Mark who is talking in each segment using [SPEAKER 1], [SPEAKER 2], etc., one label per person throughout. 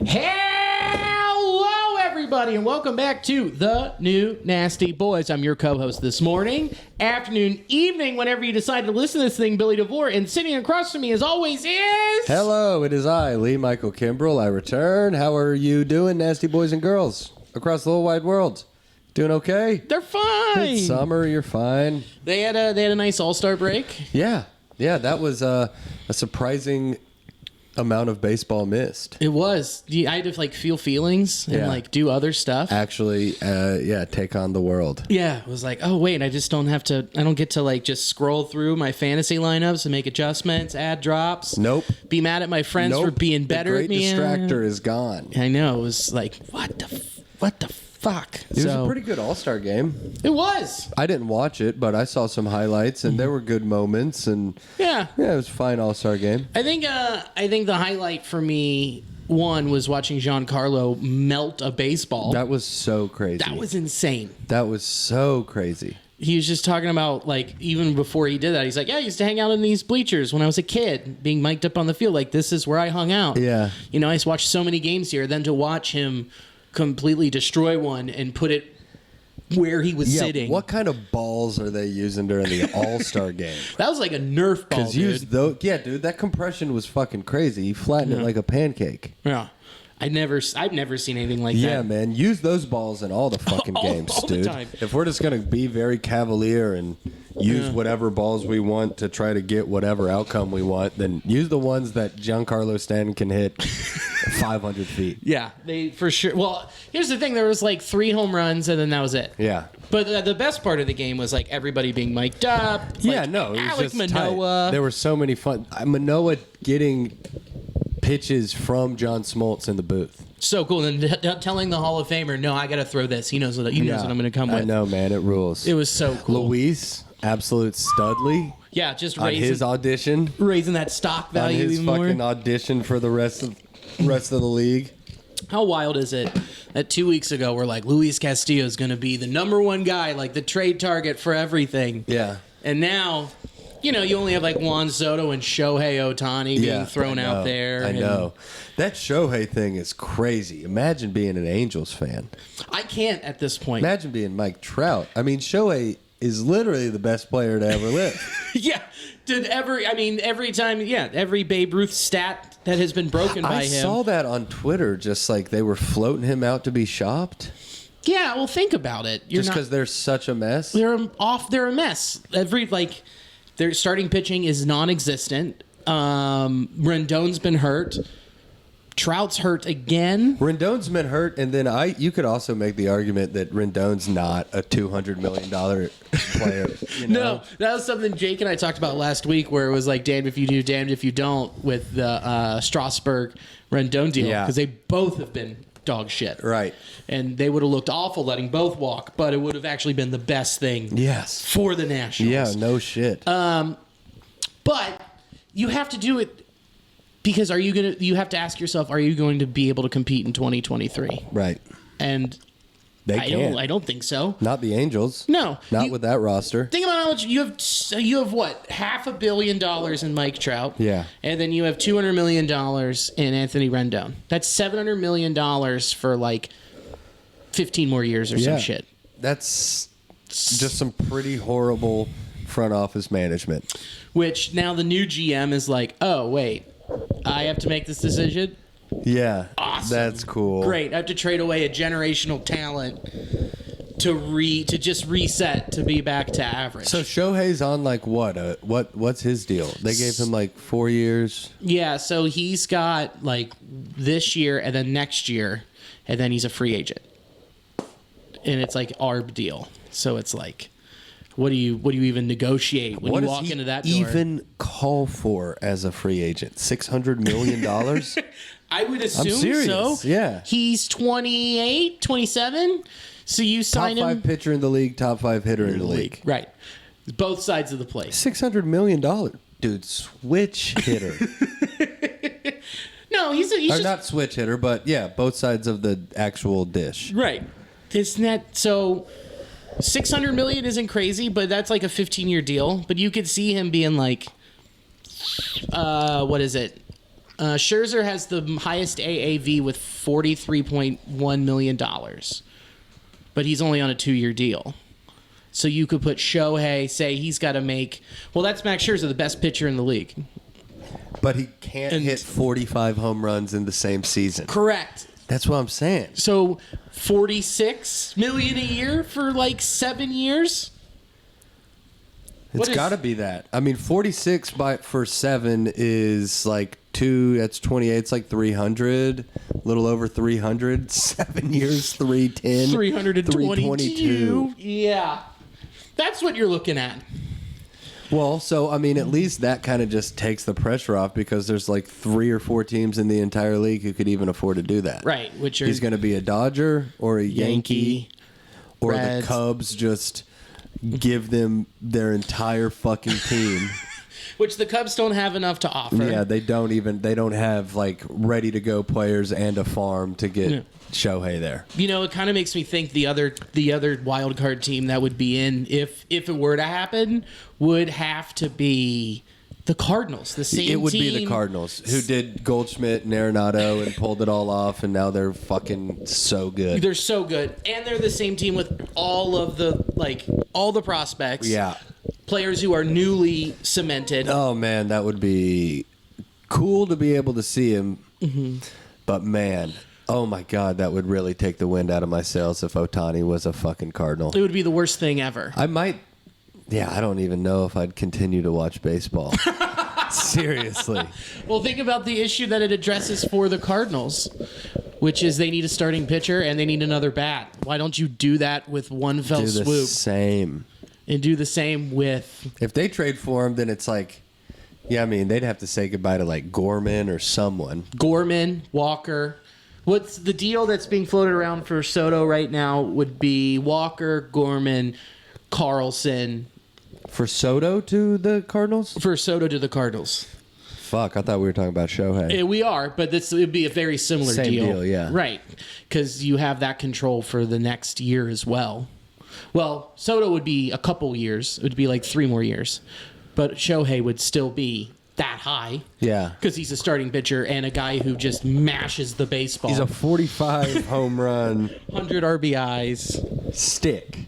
[SPEAKER 1] Hello, everybody, and welcome back to The New Nasty Boys. I'm your co-host this morning, afternoon, evening, whenever you decide to listen to this thing, Billy DeVore, and sitting across from me, as always, is...
[SPEAKER 2] Hello, it is I, Lee Michael Kimbrell. I return. How are you doing, nasty boys and girls across the whole wide world? Doing okay?
[SPEAKER 1] They're fine.
[SPEAKER 2] It's summer, you're fine.
[SPEAKER 1] They had a nice all-star break.
[SPEAKER 2] Yeah, that was a surprising amount of baseball missed.
[SPEAKER 1] It was. I had to feel feelings and do other stuff.
[SPEAKER 2] Actually, take on the world.
[SPEAKER 1] Yeah, it was like, oh wait, I don't get to just scroll through my fantasy lineups and make adjustments, add drops.
[SPEAKER 2] Nope.
[SPEAKER 1] Be mad at my friends for being better at me.
[SPEAKER 2] The great distractor is gone.
[SPEAKER 1] I know. It was like, what the fuck?
[SPEAKER 2] It was a pretty good all-star game.
[SPEAKER 1] It was.
[SPEAKER 2] I didn't watch it, but I saw some highlights, and there were good moments, and it was a fine all-star game.
[SPEAKER 1] I think the highlight for me, one, was watching Giancarlo melt a baseball.
[SPEAKER 2] That was so crazy.
[SPEAKER 1] That was insane.
[SPEAKER 2] That was so crazy.
[SPEAKER 1] He was just talking about, even before he did that, he's like, yeah, I used to hang out in these bleachers when I was a kid, being mic'd up on the field. This is where I hung out.
[SPEAKER 2] Yeah.
[SPEAKER 1] I just watched so many games here. Then to watch him completely destroy one and put it where he was sitting.
[SPEAKER 2] What kind of balls are they using during the All-Star game?
[SPEAKER 1] That was like a Nerf ball, dude.
[SPEAKER 2] Dude, that compression was fucking crazy. He flattened it like a pancake.
[SPEAKER 1] Yeah. I've never seen anything like that.
[SPEAKER 2] Yeah, man. Use those balls in all the fucking games,
[SPEAKER 1] all
[SPEAKER 2] dude.
[SPEAKER 1] The time.
[SPEAKER 2] If we're just going to be very cavalier and use whatever balls we want to try to get whatever outcome we want, then use the ones that Giancarlo Stanton can hit 500 feet.
[SPEAKER 1] Yeah, they for sure. Well, here's the thing. There was 3 home runs, and then that was it.
[SPEAKER 2] Yeah.
[SPEAKER 1] But the best part of the game was everybody being mic'd up.
[SPEAKER 2] It was
[SPEAKER 1] Alec
[SPEAKER 2] just
[SPEAKER 1] Manoah.
[SPEAKER 2] tight. There were so many fun. Manoah getting pitches from John Smoltz in the booth.
[SPEAKER 1] So cool. And telling the Hall of Famer, no, I got to throw this. He knows what I'm going to come with.
[SPEAKER 2] I know, man. It rules.
[SPEAKER 1] It was so cool.
[SPEAKER 2] Luis, absolute studly.
[SPEAKER 1] Yeah, just
[SPEAKER 2] on his audition.
[SPEAKER 1] Raising that stock value
[SPEAKER 2] on his
[SPEAKER 1] even more.
[SPEAKER 2] Fucking audition for the rest of the league.
[SPEAKER 1] How wild is it that 2 weeks ago we're like, Luis Castillo is going to be the number one guy, the trade target for everything.
[SPEAKER 2] Yeah.
[SPEAKER 1] And now... you only have Juan Soto and Shohei Ohtani being thrown out there.
[SPEAKER 2] I know. That Shohei thing is crazy. Imagine being an Angels fan.
[SPEAKER 1] I can't at this point.
[SPEAKER 2] Imagine being Mike Trout. I mean, Shohei is literally the best player to ever live.
[SPEAKER 1] Yeah. Every time, every Babe Ruth stat that has been broken by him.
[SPEAKER 2] I saw that on Twitter, just they were floating him out to be shopped.
[SPEAKER 1] Yeah, well, think about it.
[SPEAKER 2] Just because they're such a mess?
[SPEAKER 1] They're a mess. Their starting pitching is non-existent. Rendon's been hurt. Trout's hurt again.
[SPEAKER 2] Rendon's been hurt, and then you could also make the argument that Rendon's not a $200 million player.
[SPEAKER 1] No, that was something Jake and I talked about last week, where it was damned if you do, damned if you don't, with the Strasburg Rendon deal, because they both have been dog shit.
[SPEAKER 2] Right.
[SPEAKER 1] And they would have looked awful letting both walk, but it would have actually been the best thing for the Nationals.
[SPEAKER 2] Yeah, no shit.
[SPEAKER 1] But you have to do it because you have to ask yourself, are you going to be able to compete in 2023?
[SPEAKER 2] Right.
[SPEAKER 1] And I don't think so.
[SPEAKER 2] Not the Angels.
[SPEAKER 1] No.
[SPEAKER 2] Not with that roster.
[SPEAKER 1] Think about how much you have what? $500 million in Mike Trout.
[SPEAKER 2] Yeah.
[SPEAKER 1] And then you have $200 million in Anthony Rendon. That's $700 million for 15 more years or some shit.
[SPEAKER 2] That's just some pretty horrible front office management.
[SPEAKER 1] Which now the new GM is oh, wait, I have to make this decision?
[SPEAKER 2] Yeah.
[SPEAKER 1] Awesome.
[SPEAKER 2] That's cool.
[SPEAKER 1] Great. I have to trade away a generational talent to just reset to be back to average.
[SPEAKER 2] So Shohei's on what's his deal? They gave him 4 years.
[SPEAKER 1] Yeah, so he's got this year and then next year, and then he's a free agent. And it's ARB deal. So it's what do you even negotiate when you walk into that door?
[SPEAKER 2] Even call for as a free agent? $600 million?
[SPEAKER 1] I would assume
[SPEAKER 2] I'm serious.
[SPEAKER 1] so.
[SPEAKER 2] Yeah.
[SPEAKER 1] He's 28, 27. So you sign him.
[SPEAKER 2] Top 5 pitcher in the league, top 5 hitter in the league.
[SPEAKER 1] Right. Both sides of the plate.
[SPEAKER 2] $600 million. Dude, switch hitter.
[SPEAKER 1] No, he's just
[SPEAKER 2] not switch hitter, but both sides of the actual dish.
[SPEAKER 1] Right. Isn't that so? $600 million isn't crazy, but that's a 15-year deal. But you could see him being what is it? Scherzer has the highest AAV with $43.1 million. But he's only on a 2-year deal. So you could put Shohei, say he's got to make... Well, that's Max Scherzer, the best pitcher in the league.
[SPEAKER 2] But he can't hit 45 home runs in the same season.
[SPEAKER 1] Correct.
[SPEAKER 2] That's what I'm saying.
[SPEAKER 1] So $46 million a year for like 7 years?
[SPEAKER 2] It's got to be that. I mean, 46 for 7 is like 2. That's 28. It's like 300, a little over 300. 7 years, 310,
[SPEAKER 1] 322. Yeah, that's what you're looking at.
[SPEAKER 2] Well, so I mean, at least that kind of just takes the pressure off because there's like 3 or 4 teams in the entire league who could even afford to do that.
[SPEAKER 1] Right. Which are
[SPEAKER 2] he's going to be a Dodger or a Yankee or
[SPEAKER 1] Reds.
[SPEAKER 2] The Cubs just give them their entire fucking team.
[SPEAKER 1] Which the Cubs don't have enough to offer.
[SPEAKER 2] Yeah, they don't have like ready to go players and a farm to get Shohei there.
[SPEAKER 1] You know, it kind of makes me think the other wild card team that would be in if it were to happen would have to be the Cardinals. The same
[SPEAKER 2] It would
[SPEAKER 1] team.
[SPEAKER 2] be the Cardinals who did Goldschmidt and Arenado and pulled it all off, and now they're fucking so good.
[SPEAKER 1] They're so good, and they're the same team with all the prospects.
[SPEAKER 2] Yeah.
[SPEAKER 1] Players who are newly cemented.
[SPEAKER 2] Oh man, that would be cool to be able to see him. Mm-hmm. But man, oh my God, that would really take the wind out of my sails if Ohtani was a fucking Cardinal.
[SPEAKER 1] It would be the worst thing ever.
[SPEAKER 2] I might. Yeah, I don't even know if I'd continue to watch baseball. Seriously.
[SPEAKER 1] Well, think about the issue that it addresses for the Cardinals, which is they need a starting pitcher and they need another bat. Why don't you do that with one fell
[SPEAKER 2] Do the
[SPEAKER 1] swoop?
[SPEAKER 2] same.
[SPEAKER 1] And do the same with...
[SPEAKER 2] If they trade for him, then it's like, yeah, I mean, they'd have to say goodbye to like Gorman or someone.
[SPEAKER 1] Gorman, Walker. What's the deal that's being floated around for Soto right now would be Walker, Gorman, Carlson.
[SPEAKER 2] For Soto to the Cardinals?
[SPEAKER 1] For Soto to the Cardinals.
[SPEAKER 2] Fuck, I thought we were talking about Shohei.
[SPEAKER 1] We are, but this would be a very similar
[SPEAKER 2] Same deal, yeah.
[SPEAKER 1] Right, because you have that control for the next year as well. Well, Soto would be a couple years. It would be like 3 more years. But Shohei would still be that high.
[SPEAKER 2] Yeah.
[SPEAKER 1] Because he's a starting pitcher and a guy who just mashes the baseball.
[SPEAKER 2] He's a 45 home run
[SPEAKER 1] 100 RBIs.
[SPEAKER 2] stick.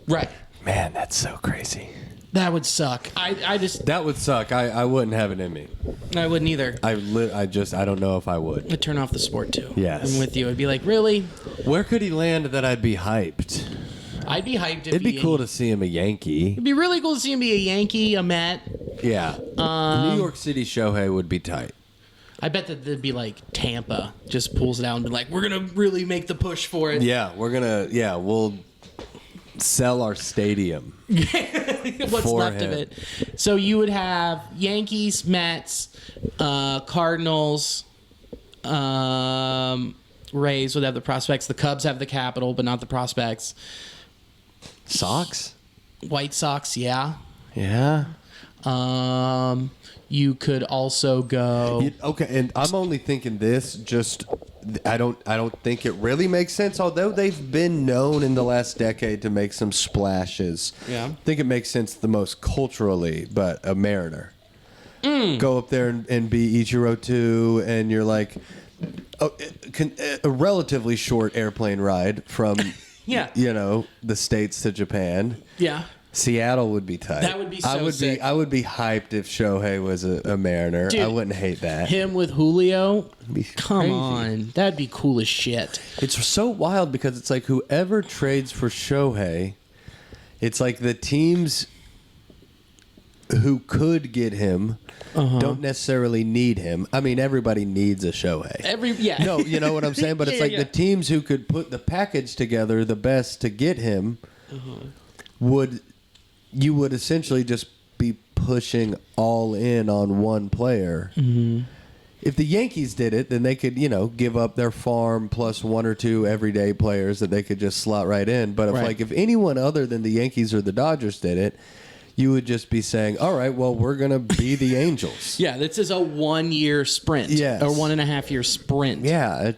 [SPEAKER 1] Right.
[SPEAKER 2] Man, that's so crazy.
[SPEAKER 1] That would suck.
[SPEAKER 2] That would suck. I wouldn't have it in me.
[SPEAKER 1] I wouldn't either.
[SPEAKER 2] I don't know if I would.
[SPEAKER 1] I'd turn off the sport too.
[SPEAKER 2] Yes.
[SPEAKER 1] I'm with you. I'd be like, really?
[SPEAKER 2] Where could he land that I'd be hyped?
[SPEAKER 1] I'd be hyped if
[SPEAKER 2] It'd be cool to see him a Yankee.
[SPEAKER 1] It'd be really cool to see him be a Yankee, a Met.
[SPEAKER 2] Yeah. New York City Shohei would be tight.
[SPEAKER 1] I bet that there'd be like Tampa just pulls it out and be like, we're going to really make the push for it.
[SPEAKER 2] Yeah, we'll sell our stadium.
[SPEAKER 1] What's left of it. So you would have Yankees, Mets, Cardinals, Rays would have the prospects. The Cubs have the capital, but not the prospects.
[SPEAKER 2] Sox?
[SPEAKER 1] White Sox, yeah.
[SPEAKER 2] Yeah.
[SPEAKER 1] You could also go.
[SPEAKER 2] Okay, and I'm only thinking this. I don't think it really makes sense. Although they've been known in the last decade to make some splashes.
[SPEAKER 1] Yeah.
[SPEAKER 2] I think it makes sense the most culturally, but a Mariner. Go up there and be Ichiro too, and you're like a relatively short airplane ride from the States to Japan.
[SPEAKER 1] Yeah.
[SPEAKER 2] Seattle would be tight.
[SPEAKER 1] That would be so sick.
[SPEAKER 2] I would be hyped if Shohei was a Mariner.
[SPEAKER 1] Dude,
[SPEAKER 2] I wouldn't hate that.
[SPEAKER 1] Him with Julio?
[SPEAKER 2] It'd be
[SPEAKER 1] Come
[SPEAKER 2] crazy.
[SPEAKER 1] on. That'd be cool as shit.
[SPEAKER 2] It's so wild because it's like whoever trades for Shohei, it's like the teams who could get him don't necessarily need him. I mean, everybody needs a Shohei. No, you know what I'm saying? But it's like the teams who could put the package together the best to get him would essentially just be pushing all in on one player. Mm-hmm. If the Yankees did it, then they could, give up their farm plus 1 or 2 everyday players that they could just slot right in. But if anyone other than the Yankees or the Dodgers did it, you would just be saying, all right, well, we're going to be the Angels.
[SPEAKER 1] Yeah, this is a 1-year sprint.
[SPEAKER 2] Yes.
[SPEAKER 1] Or 1.5-year sprint.
[SPEAKER 2] Yeah,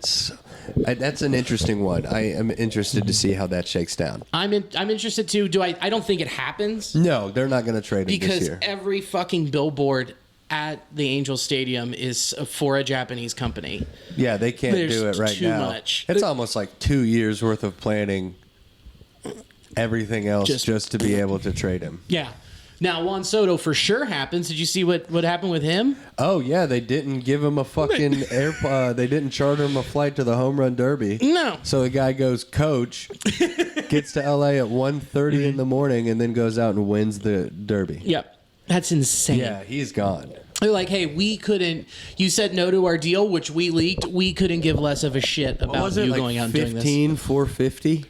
[SPEAKER 2] that's an interesting one. I am interested to see how that shakes down. I'm
[SPEAKER 1] interested too. I don't think it happens.
[SPEAKER 2] No, they're not going to trade him this
[SPEAKER 1] because
[SPEAKER 2] year.
[SPEAKER 1] every fucking billboard at the Angels Stadium is for a Japanese company.
[SPEAKER 2] Yeah, they can't
[SPEAKER 1] There's
[SPEAKER 2] do it right
[SPEAKER 1] too
[SPEAKER 2] now.
[SPEAKER 1] much.
[SPEAKER 2] It's almost like 2 years worth of planning everything else just to be able to trade him.
[SPEAKER 1] Yeah. Now, Juan Soto for sure happens. Did you see what happened with him?
[SPEAKER 2] Oh, yeah, they didn't give him a fucking they didn't charter him a flight to the home run derby.
[SPEAKER 1] No.
[SPEAKER 2] So the guy goes coach, gets to L.A. at 1:30 in the morning, and then goes out and wins the derby.
[SPEAKER 1] Yep. That's insane.
[SPEAKER 2] Yeah, he's gone.
[SPEAKER 1] They're like, hey, we couldn't. You said no to our deal, which we leaked. We couldn't give less of a shit about you
[SPEAKER 2] like
[SPEAKER 1] going out and doing this.
[SPEAKER 2] 15,450?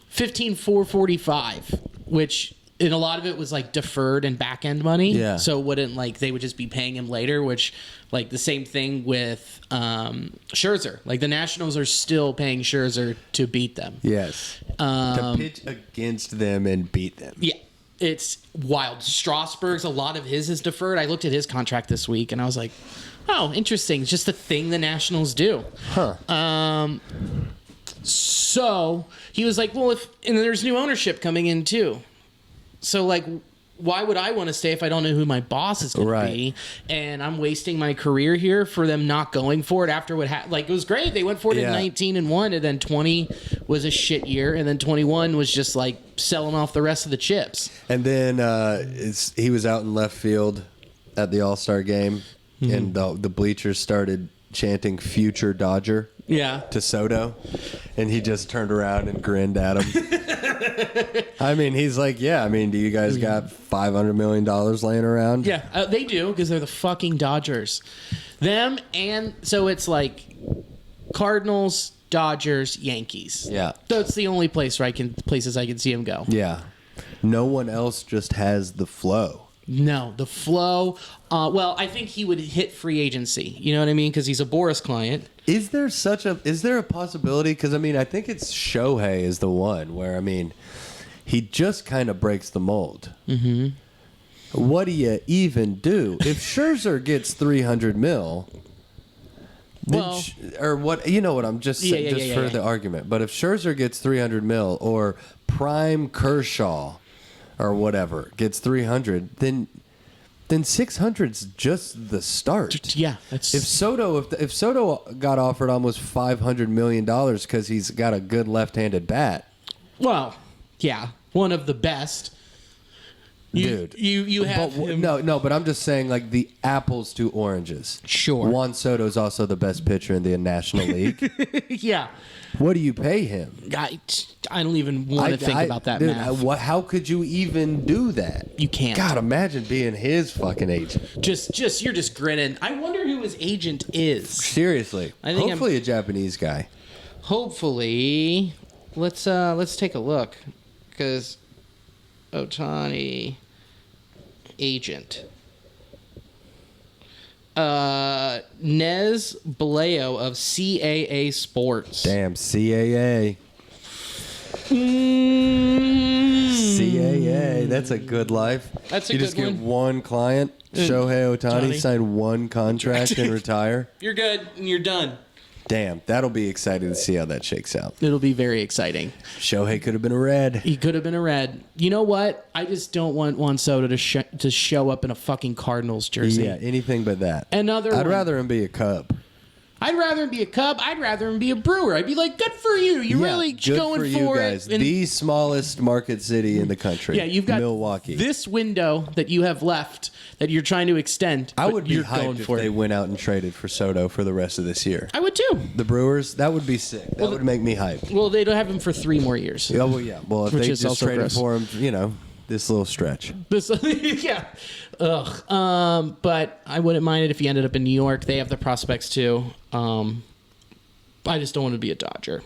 [SPEAKER 1] 15,445, which and a lot of it was like deferred and back end money.
[SPEAKER 2] Yeah.
[SPEAKER 1] So it wouldn't like they would just be paying him later, which like the same thing with Scherzer. Like the Nationals are still paying Scherzer to beat them.
[SPEAKER 2] Yes. To pitch against them and beat them.
[SPEAKER 1] Yeah. It's wild. Strasburg's, a lot of his is deferred. I looked at his contract this week and I was like, oh, interesting. It's just the thing the Nationals do.
[SPEAKER 2] Huh.
[SPEAKER 1] So he was like, well, and there's new ownership coming in too. So like, why would I want to stay if I don't know who my boss is going to be? And I'm wasting my career here for them not going for it after what happened. Like, it was great. They went for it in 19-1, and then 20 was a shit year, and then 21 was just like selling off the rest of the chips.
[SPEAKER 2] And then he was out in left field at the All-Star game, and the bleachers started chanting "Future Dodger."
[SPEAKER 1] Yeah.
[SPEAKER 2] To Soto, and he just turned around and grinned at him. I mean, he's like, yeah, I mean, do you guys got $500 million laying around?
[SPEAKER 1] Yeah, they do, because they're the fucking Dodgers. Them, and so it's like Cardinals, Dodgers, Yankees.
[SPEAKER 2] Yeah.
[SPEAKER 1] That's the only places I can see him go.
[SPEAKER 2] Yeah. No one else just has the flow.
[SPEAKER 1] No, the flow. Well, I think he would hit free agency. You know what I mean? Because he's a Boris client.
[SPEAKER 2] Is there a possibility? Because I mean, I think it's Shohei is the one where I mean, he just kind of breaks the mold. Mm-hmm. What do you even do if Scherzer gets $300 million?
[SPEAKER 1] Well,
[SPEAKER 2] or what? You know what I'm just saying, for the argument. But if Scherzer gets $300 million or Prime Kershaw or whatever gets 300, then 600's just the start.
[SPEAKER 1] Yeah,
[SPEAKER 2] if Soto got offered almost $500 million because he's got a good left-handed bat.
[SPEAKER 1] Well, yeah, one of the best.
[SPEAKER 2] Dude,
[SPEAKER 1] you have him.
[SPEAKER 2] No, but I'm just saying like the apples to oranges.
[SPEAKER 1] Sure.
[SPEAKER 2] Juan Soto's also the best pitcher in the National League.
[SPEAKER 1] Yeah.
[SPEAKER 2] What do you pay him?
[SPEAKER 1] I don't even want to think about that,
[SPEAKER 2] dude,
[SPEAKER 1] math.
[SPEAKER 2] How could you even do that?
[SPEAKER 1] You can't.
[SPEAKER 2] God, imagine being his fucking agent.
[SPEAKER 1] You're just grinning. I wonder who his agent is.
[SPEAKER 2] Seriously. Hopefully a Japanese guy.
[SPEAKER 1] Hopefully. Let's take a look. Because Ohtani agent. Nez Baleo of CAA Sports.
[SPEAKER 2] Damn, CAA. CAA. That's a good life.
[SPEAKER 1] That's a
[SPEAKER 2] you
[SPEAKER 1] good
[SPEAKER 2] just get
[SPEAKER 1] one.
[SPEAKER 2] one client, Shohei Ohtani, sign one contract and retire.
[SPEAKER 1] You're good and you're done.
[SPEAKER 2] Damn, that'll be exciting to see how that shakes out.
[SPEAKER 1] It'll be very exciting.
[SPEAKER 2] Shohei could have been a Red.
[SPEAKER 1] He could have been a Red. You know what? I just don't want Juan Soto to show up in a fucking Cardinals jersey.
[SPEAKER 2] Yeah, anything but that.
[SPEAKER 1] I'd
[SPEAKER 2] rather him be a Cub.
[SPEAKER 1] I'd rather him be a Cub. I'd rather him be a Brewer. I'd be like, good for you. You're really
[SPEAKER 2] good
[SPEAKER 1] going
[SPEAKER 2] for you guys.
[SPEAKER 1] it.
[SPEAKER 2] The smallest market city in the country.
[SPEAKER 1] Yeah, you've got
[SPEAKER 2] Milwaukee.
[SPEAKER 1] This window that you have left that you're trying to extend.
[SPEAKER 2] I would be
[SPEAKER 1] you're
[SPEAKER 2] hyped
[SPEAKER 1] going
[SPEAKER 2] if
[SPEAKER 1] for
[SPEAKER 2] they
[SPEAKER 1] it.
[SPEAKER 2] went out and traded for Soto for the rest of this year.
[SPEAKER 1] I would too.
[SPEAKER 2] The Brewers, that would be sick. That would make me hyped.
[SPEAKER 1] Well, they don't have him for 3 more years.
[SPEAKER 2] Oh, well, yeah. Well, if
[SPEAKER 1] Which
[SPEAKER 2] they
[SPEAKER 1] is
[SPEAKER 2] just
[SPEAKER 1] also
[SPEAKER 2] traded
[SPEAKER 1] gross.
[SPEAKER 2] for him, this little stretch.
[SPEAKER 1] Yeah. Ugh. But I wouldn't mind it if he ended up in New York. They have the prospects too. I just don't want to be a Dodger.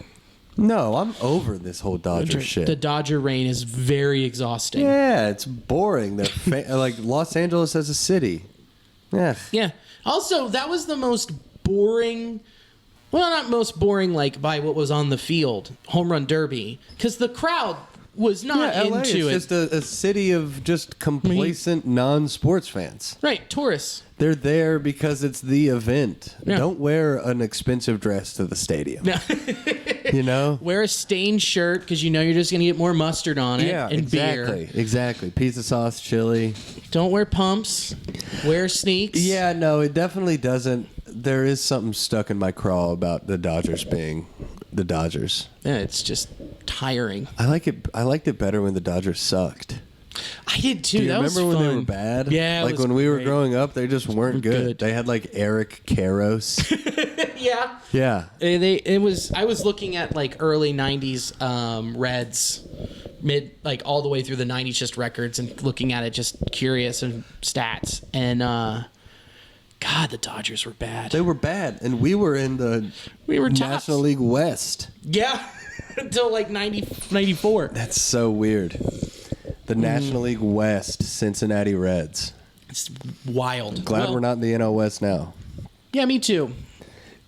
[SPEAKER 2] No, I'm over this whole Dodger shit.
[SPEAKER 1] The Dodger reign is very exhausting.
[SPEAKER 2] Yeah, it's boring. Like Los Angeles as a city. Yeah.
[SPEAKER 1] Yeah. Also, that was the most boring. Well, not most boring, like by what was on the field, home run derby, because the crowd was not
[SPEAKER 2] LA is
[SPEAKER 1] into it.
[SPEAKER 2] just a city of just complacent non-sports fans.
[SPEAKER 1] Right, tourists.
[SPEAKER 2] They're there because it's the event.
[SPEAKER 1] Yeah.
[SPEAKER 2] Don't wear an expensive dress to the stadium.
[SPEAKER 1] No.
[SPEAKER 2] You know?
[SPEAKER 1] Wear a stained shirt because you know you're just going to get more mustard on it and beer.
[SPEAKER 2] Exactly. Pizza sauce, chili.
[SPEAKER 1] Don't wear pumps. Wear sneaks.
[SPEAKER 2] Yeah, no, it definitely doesn't. There is something stuck in my craw about the Dodgers being the Dodgers.
[SPEAKER 1] Yeah, it's just tiring.
[SPEAKER 2] I liked it better when the Dodgers sucked.
[SPEAKER 1] I did too.
[SPEAKER 2] Do you
[SPEAKER 1] that
[SPEAKER 2] remember
[SPEAKER 1] was
[SPEAKER 2] when
[SPEAKER 1] fun.
[SPEAKER 2] they were bad?
[SPEAKER 1] Yeah, it
[SPEAKER 2] like
[SPEAKER 1] was
[SPEAKER 2] when we were
[SPEAKER 1] great.
[SPEAKER 2] growing up, they just weren't good. They had like Eric Karros.
[SPEAKER 1] Yeah.
[SPEAKER 2] Yeah.
[SPEAKER 1] I was looking at like early 90s Reds, like all the way through the 90s just records and looking at it just curious and stats. And God, the Dodgers were bad.
[SPEAKER 2] They were bad, and we were in the National League West.
[SPEAKER 1] Yeah. Until like 94.
[SPEAKER 2] That's so weird. The National League West, Cincinnati Reds.
[SPEAKER 1] It's wild.
[SPEAKER 2] Glad we're not in the NL West now.
[SPEAKER 1] Yeah, me too.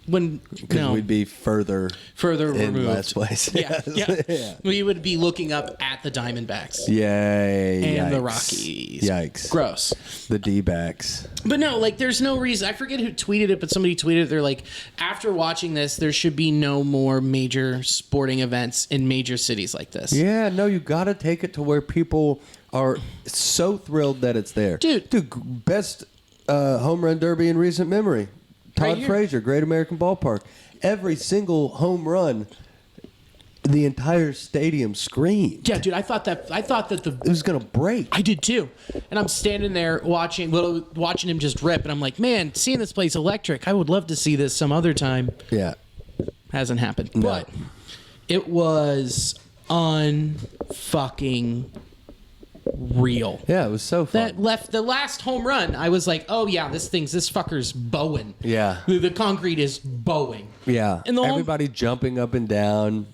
[SPEAKER 2] Because we'd be further in
[SPEAKER 1] removed.
[SPEAKER 2] last place.
[SPEAKER 1] Yeah,
[SPEAKER 2] Yes.
[SPEAKER 1] yeah. We would be looking up at the Diamondbacks.
[SPEAKER 2] Yay.
[SPEAKER 1] And
[SPEAKER 2] yikes.
[SPEAKER 1] the Rockies.
[SPEAKER 2] Yikes.
[SPEAKER 1] Gross.
[SPEAKER 2] The D-backs.
[SPEAKER 1] But no, like, there's no reason. I forget who tweeted it, but somebody tweeted it. They're like, after watching this, there should be no more major sporting events in major cities like this.
[SPEAKER 2] Yeah, no, you got to take it to where people are so thrilled that it's there.
[SPEAKER 1] Dude,
[SPEAKER 2] best home run derby in recent memory. Todd
[SPEAKER 1] Right here.
[SPEAKER 2] Frazier, Great American Ballpark. Every single home run, the entire stadium screamed.
[SPEAKER 1] Yeah, dude, I thought that
[SPEAKER 2] It was going to break.
[SPEAKER 1] I did too. And I'm standing there watching him just rip, and I'm like, man, seeing this place electric. I would love to see this some other time.
[SPEAKER 2] Yeah.
[SPEAKER 1] Hasn't happened.
[SPEAKER 2] No.
[SPEAKER 1] But it was unfucking real.
[SPEAKER 2] Yeah, it was so fun.
[SPEAKER 1] That left the last home run. I was like, oh yeah, this fucker's bowing.
[SPEAKER 2] Yeah.
[SPEAKER 1] The concrete is bowing.
[SPEAKER 2] Yeah.
[SPEAKER 1] And
[SPEAKER 2] everybody jumping up and down.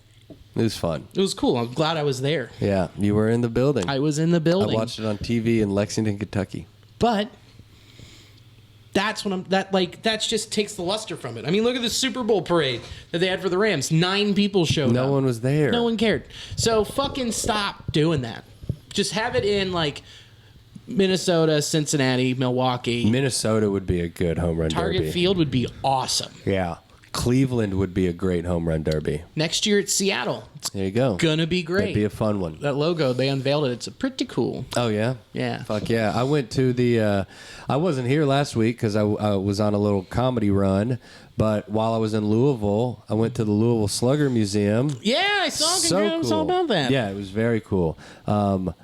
[SPEAKER 2] It was fun.
[SPEAKER 1] It was cool. I'm glad I was there.
[SPEAKER 2] Yeah, you were in the building.
[SPEAKER 1] I was in the building.
[SPEAKER 2] I watched it on TV in Lexington, Kentucky.
[SPEAKER 1] But that's when that just takes the luster from it. I mean, look at the Super Bowl parade that they had for the Rams. 9 people showed up.
[SPEAKER 2] No one was there.
[SPEAKER 1] No one cared. So fucking stop doing that. Just have it in like Minnesota, Cincinnati, Milwaukee.
[SPEAKER 2] Minnesota would be a good home run
[SPEAKER 1] Target
[SPEAKER 2] derby.
[SPEAKER 1] Field would be awesome.
[SPEAKER 2] Yeah. Cleveland would be a great home run derby.
[SPEAKER 1] Next year it's Seattle. It's
[SPEAKER 2] There you go.
[SPEAKER 1] gonna be great.
[SPEAKER 2] That'd be a fun one.
[SPEAKER 1] That logo, they unveiled it. It's pretty cool.
[SPEAKER 2] Oh, yeah?
[SPEAKER 1] Yeah.
[SPEAKER 2] Fuck yeah. I went to the... I wasn't here last week because I was on a little comedy run. But while I was in Louisville, I went to the Louisville Slugger Museum.
[SPEAKER 1] Yeah, I saw
[SPEAKER 2] So
[SPEAKER 1] congrats
[SPEAKER 2] cool.
[SPEAKER 1] all about that.
[SPEAKER 2] Yeah, it was very cool. You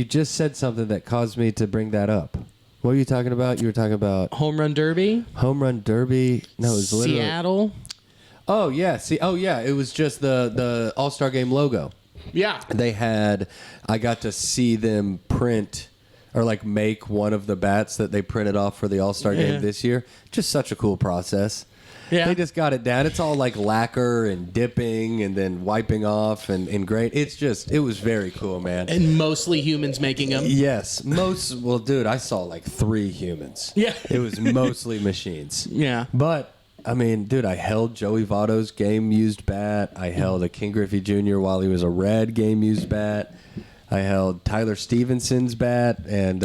[SPEAKER 2] just said something that caused me to bring that up. What were you talking about? You were talking about
[SPEAKER 1] Home Run Derby.
[SPEAKER 2] home run derby. No, it was literally
[SPEAKER 1] Seattle.
[SPEAKER 2] Oh yeah, it was just the All-Star Game logo.
[SPEAKER 1] Yeah.
[SPEAKER 2] They had I got to see them print or like make one of the bats that they printed off for the All-Star Game this year. Just such a cool process.
[SPEAKER 1] Yeah.
[SPEAKER 2] They just got it down. It's all like lacquer and dipping and then wiping off and great. It was very cool, man.
[SPEAKER 1] And mostly humans making them.
[SPEAKER 2] Yes. Dude, I saw like 3 humans.
[SPEAKER 1] Yeah.
[SPEAKER 2] It was mostly machines.
[SPEAKER 1] Yeah.
[SPEAKER 2] But, I mean, dude, I held Joey Votto's game-used bat. I held a King Griffey Jr. while he was a Red game-used bat. I held Tyler Stevenson's bat and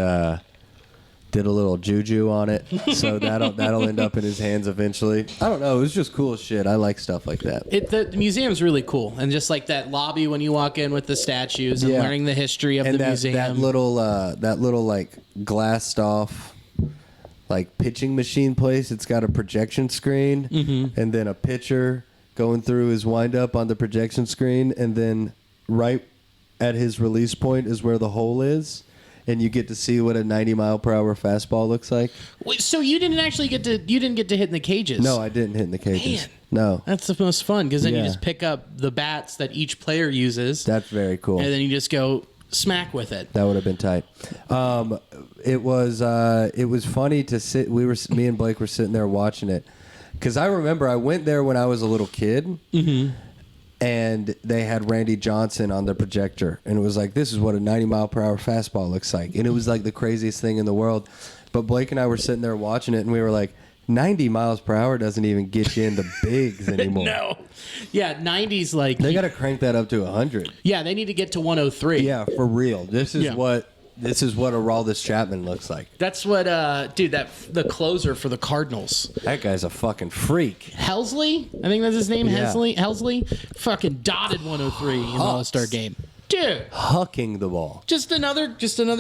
[SPEAKER 2] did a little juju on it. So that'll end up in his hands eventually. I don't know. It was just cool shit. I like stuff like that.
[SPEAKER 1] The museum's really cool. And just like that lobby when you walk in with the statues and learning the history of the museum.
[SPEAKER 2] That little like glassed off like pitching machine place. It's got a projection screen and then a pitcher going through his windup on the projection screen, and then right at his release point is where the hole is. And you get to see what a 90-mile-per-hour fastball looks like.
[SPEAKER 1] Wait, so you didn't get to hit in the cages?
[SPEAKER 2] No, I didn't hit in the cages.
[SPEAKER 1] Man.
[SPEAKER 2] No.
[SPEAKER 1] That's the most fun because then you
[SPEAKER 2] Yeah.
[SPEAKER 1] just pick up the bats that each player uses.
[SPEAKER 2] That's very cool.
[SPEAKER 1] And then you just go smack with it.
[SPEAKER 2] That would have been tight. It was funny to sit. Me and Blake were sitting there watching it because I remember I went there when I was a little kid. Mm-hmm. And they had Randy Johnson on the projector. And it was like, this is what a 90-mile-per-hour fastball looks like. And it was like the craziest thing in the world. But Blake and I were sitting there watching it, and we were like, 90 miles per hour doesn't even get you into bigs anymore.
[SPEAKER 1] No. Yeah, 90's like...
[SPEAKER 2] They got to crank that up to 100.
[SPEAKER 1] Yeah, they need to get to 103.
[SPEAKER 2] Yeah, for real. This is what Aroldis Chapman looks like.
[SPEAKER 1] That's what, dude, the closer for the Cardinals.
[SPEAKER 2] That guy's a fucking freak.
[SPEAKER 1] Helsley? I think that's his name,
[SPEAKER 2] Yeah.
[SPEAKER 1] Helsley? Fucking dotted 103 in the All-Star game. Dude.
[SPEAKER 2] Hucking the ball.
[SPEAKER 1] Just another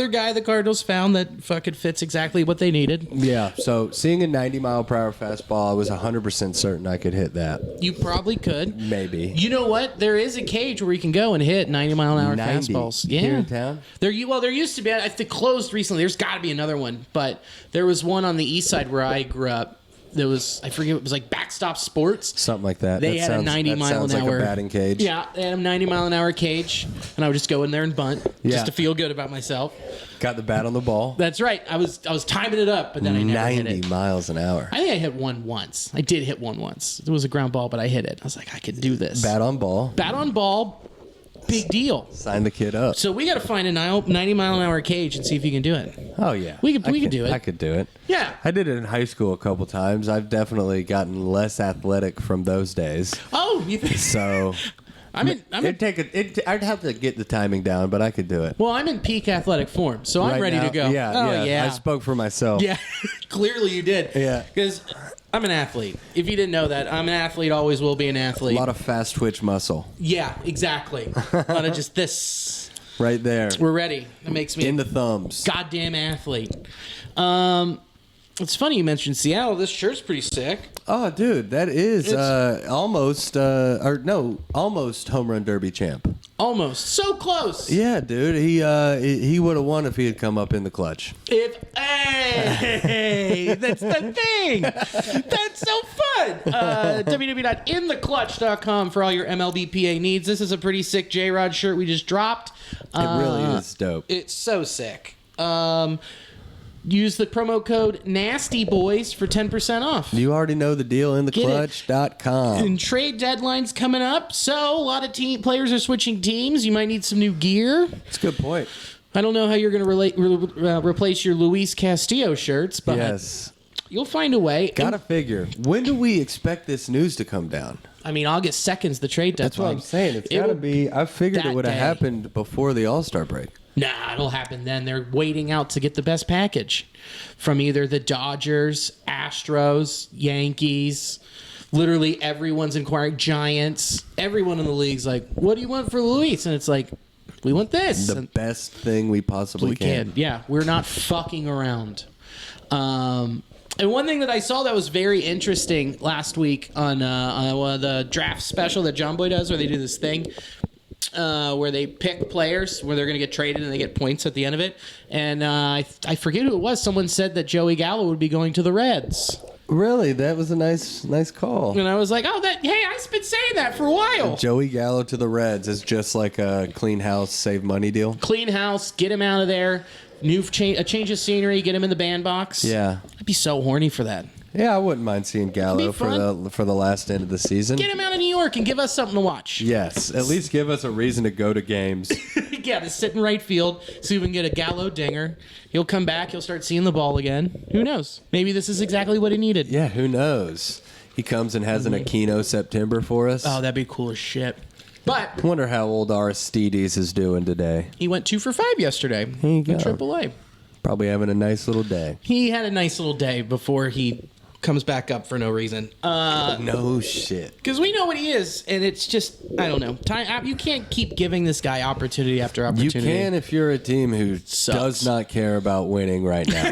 [SPEAKER 1] guy the Cardinals found that fucking fits exactly what they needed.
[SPEAKER 2] Yeah, so seeing a 90-mile-per-hour fastball, I was 100% certain I could hit that.
[SPEAKER 1] You probably could.
[SPEAKER 2] Maybe.
[SPEAKER 1] You know what? There is a cage where you can go and hit 90-mile-an-hour
[SPEAKER 2] 90
[SPEAKER 1] fastballs. Yeah.
[SPEAKER 2] Here in town?
[SPEAKER 1] There used to be. I think closed recently. There's got to be another one, but there was one on the east side where I grew up. There was, I forget, it was like Backstop Sports.
[SPEAKER 2] Something like that.
[SPEAKER 1] They had a 90-mile-an-hour.
[SPEAKER 2] Sounds like a batting cage.
[SPEAKER 1] Yeah, they had a 90-mile-an-hour cage, and I would just go in there and bunt just
[SPEAKER 2] Yeah.
[SPEAKER 1] to feel good about myself.
[SPEAKER 2] Got the bat on the ball.
[SPEAKER 1] That's right. I was timing it up, but then I never hit
[SPEAKER 2] 90
[SPEAKER 1] it.
[SPEAKER 2] miles an hour.
[SPEAKER 1] I think I hit one once. I did hit one once. It was a ground ball, but I hit it. I was like, I could do this.
[SPEAKER 2] Bat on ball.
[SPEAKER 1] Bat on ball, big deal.
[SPEAKER 2] Sign the kid up.
[SPEAKER 1] So we got to find a 90-mile-an-hour cage and see if you can do it.
[SPEAKER 2] Oh, yeah.
[SPEAKER 1] We could do it.
[SPEAKER 2] I could do it.
[SPEAKER 1] Yeah.
[SPEAKER 2] I did it in high school a couple times. I've definitely gotten less athletic from those days.
[SPEAKER 1] Oh, you think?
[SPEAKER 2] So I'd have to get the timing down, but I could do it.
[SPEAKER 1] Well, I'm in peak athletic form, so I'm
[SPEAKER 2] Right
[SPEAKER 1] ready
[SPEAKER 2] now?
[SPEAKER 1] to go.
[SPEAKER 2] Yeah,
[SPEAKER 1] Oh, yeah.
[SPEAKER 2] I spoke for myself.
[SPEAKER 1] Yeah, clearly you did.
[SPEAKER 2] Yeah.
[SPEAKER 1] Because I'm an athlete. If you didn't know that, I'm an athlete, always will be an
[SPEAKER 2] A
[SPEAKER 1] athlete.
[SPEAKER 2] lot of fast twitch muscle.
[SPEAKER 1] Yeah, exactly. A lot of just this.
[SPEAKER 2] Right there.
[SPEAKER 1] We're ready. That makes me
[SPEAKER 2] In the thumbs.
[SPEAKER 1] goddamn athlete. It's funny you mentioned Seattle. This shirt's pretty sick.
[SPEAKER 2] Oh, dude, that is almost home run derby champ.
[SPEAKER 1] Almost. So close.
[SPEAKER 2] Yeah, dude, he would have won if he had come up in the clutch.
[SPEAKER 1] Hey, that's the thing. That's so fun. www.intheclutch.com for all your MLBPA needs. This is a pretty sick J-Rod shirt we just dropped.
[SPEAKER 2] It really is dope.
[SPEAKER 1] It's so sick. Use the promo code NASTYBOYS for 10% off.
[SPEAKER 2] You already know the deal. InTheClutch.com.
[SPEAKER 1] And trade deadline's coming up, so a lot of players are switching teams. You might need some new gear.
[SPEAKER 2] That's a good point.
[SPEAKER 1] I don't know how you're going to replace your Luis Castillo shirts, but
[SPEAKER 2] Yes.
[SPEAKER 1] you'll find a way.
[SPEAKER 2] Gotta figure. When do we expect this news to come down?
[SPEAKER 1] I mean, August 2nd's the trade deadline.
[SPEAKER 2] That's what I'm saying. It's gotta be. I figured it would have happened before the All-Star break.
[SPEAKER 1] Nah, it'll happen then. They're waiting out to get the best package from either the Dodgers, Astros, Yankees. Literally everyone's inquiring. Giants. Everyone in the league's like, what do you want for Luis? And it's like, we want this.
[SPEAKER 2] The best thing we possibly can.
[SPEAKER 1] Yeah, we're not fucking around. And one thing that I saw that was very interesting last week on the draft special that John Boy does, where they do this thing where they pick players where they're going to get traded and they get points at the end of it. And I forget who it was. Someone said that Joey Gallo would be going to the Reds.
[SPEAKER 2] Really? That was a nice call.
[SPEAKER 1] And I was like, hey, I've been saying that for a while.
[SPEAKER 2] Joey Gallo to the Reds is just like a clean house, save money deal.
[SPEAKER 1] Clean house, get him out of there. A change of scenery, get him in the bandbox.
[SPEAKER 2] Yeah.
[SPEAKER 1] I'd be so horny for that.
[SPEAKER 2] Yeah, I wouldn't mind seeing Gallo for the last end of the season.
[SPEAKER 1] Get him out of New York and give us something to watch.
[SPEAKER 2] Yes, at least give us a reason to go to games.
[SPEAKER 1] Yeah, to sit in right field, see if we can get a Gallo dinger. He'll come back. He'll start seeing the ball again. Who knows? Maybe this is exactly what he needed.
[SPEAKER 2] Yeah, who knows? He comes and has an Aquino September for us.
[SPEAKER 1] Oh, that'd be cool as shit. But
[SPEAKER 2] I wonder how old Aristides is doing today.
[SPEAKER 1] he went 2 for 5 yesterday
[SPEAKER 2] There you go.
[SPEAKER 1] in AAA.
[SPEAKER 2] Probably having a nice little day.
[SPEAKER 1] He had a nice little day before he comes back up for no reason.
[SPEAKER 2] No shit.
[SPEAKER 1] Because we know what he is, and it's just, I don't know. You can't keep giving this guy opportunity after
[SPEAKER 2] You
[SPEAKER 1] opportunity.
[SPEAKER 2] can if you're a team who does not care about winning right now.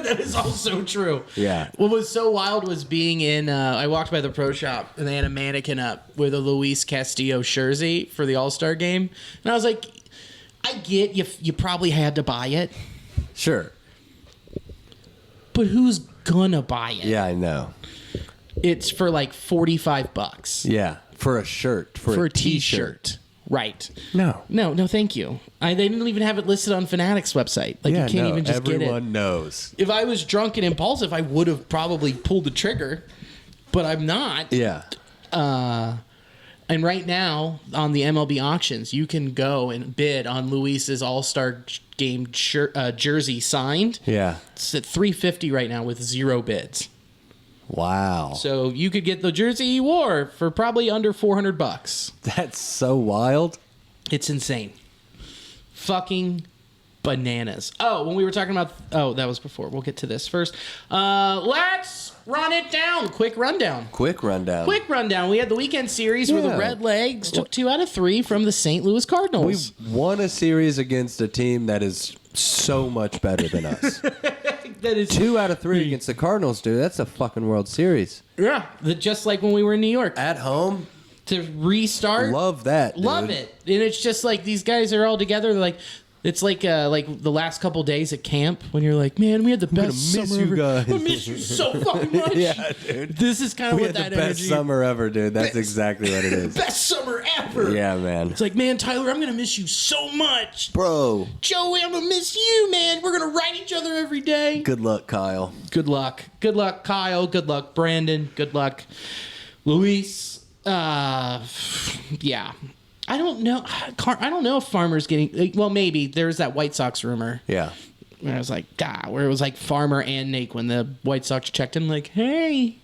[SPEAKER 1] That is also true.
[SPEAKER 2] Yeah.
[SPEAKER 1] What was so wild was being in, I walked by the pro shop, and they had a mannequin up with a Luis Castillo jersey for the All-Star game. And I was like, I get you probably had to buy it,
[SPEAKER 2] Sure.
[SPEAKER 1] but who's gonna buy it?
[SPEAKER 2] Yeah, I know.
[SPEAKER 1] It's for like $45.
[SPEAKER 2] Yeah, for a shirt, for a
[SPEAKER 1] t-shirt. Right.
[SPEAKER 2] No,
[SPEAKER 1] thank you. They didn't even have it listed on Fanatics website. Like,
[SPEAKER 2] yeah,
[SPEAKER 1] you can't
[SPEAKER 2] no,
[SPEAKER 1] even just get it.
[SPEAKER 2] everyone knows.
[SPEAKER 1] If I was drunk and impulsive, I would have probably pulled the trigger, but I'm not.
[SPEAKER 2] Yeah.
[SPEAKER 1] And right now on the MLB auctions, you can go and bid on Luis's All-Star Game jersey signed.
[SPEAKER 2] Yeah.
[SPEAKER 1] It's at $350 right now with 0 bids.
[SPEAKER 2] Wow.
[SPEAKER 1] So you could get the jersey he wore for probably under $400.
[SPEAKER 2] That's so wild.
[SPEAKER 1] It's insane. Fucking bananas. Oh, when we were talking about... Oh, that was before. We'll get to this first. Let's run it down. Quick rundown.
[SPEAKER 2] Quick rundown.
[SPEAKER 1] We had the weekend series where the Redlegs took 2 out of 3 from the St. Louis Cardinals.
[SPEAKER 2] We won a series against a team that is so much better than us.
[SPEAKER 1] That is
[SPEAKER 2] 2 out of 3 against the Cardinals, dude. That's a fucking World Series.
[SPEAKER 1] Yeah. Just like when we were in New York.
[SPEAKER 2] At home.
[SPEAKER 1] To restart.
[SPEAKER 2] Love that, dude.
[SPEAKER 1] Love it. And it's just like these guys are all together. They're like... It's like the last couple days at camp when you're like, man, we had the best summer ever.
[SPEAKER 2] Guys.
[SPEAKER 1] I miss you so fucking much.
[SPEAKER 2] Yeah, dude.
[SPEAKER 1] This is kind of what that
[SPEAKER 2] energy. We had the best summer ever, dude. That's exactly what it is.
[SPEAKER 1] Best summer ever.
[SPEAKER 2] Yeah, man.
[SPEAKER 1] It's like, man, Tyler, I'm gonna miss you so much,
[SPEAKER 2] bro.
[SPEAKER 1] Joey, I'm gonna miss you, man. We're gonna write each other every day.
[SPEAKER 2] Good luck, Kyle.
[SPEAKER 1] Good luck, Kyle. Good luck, Brandon. Good luck, Luis. Yeah. I don't know. I don't know if Farmer's getting... Well, maybe. There's that White Sox rumor.
[SPEAKER 2] Yeah.
[SPEAKER 1] Where I was like, where it was like Farmer and Nate when the White Sox checked in, like, hey,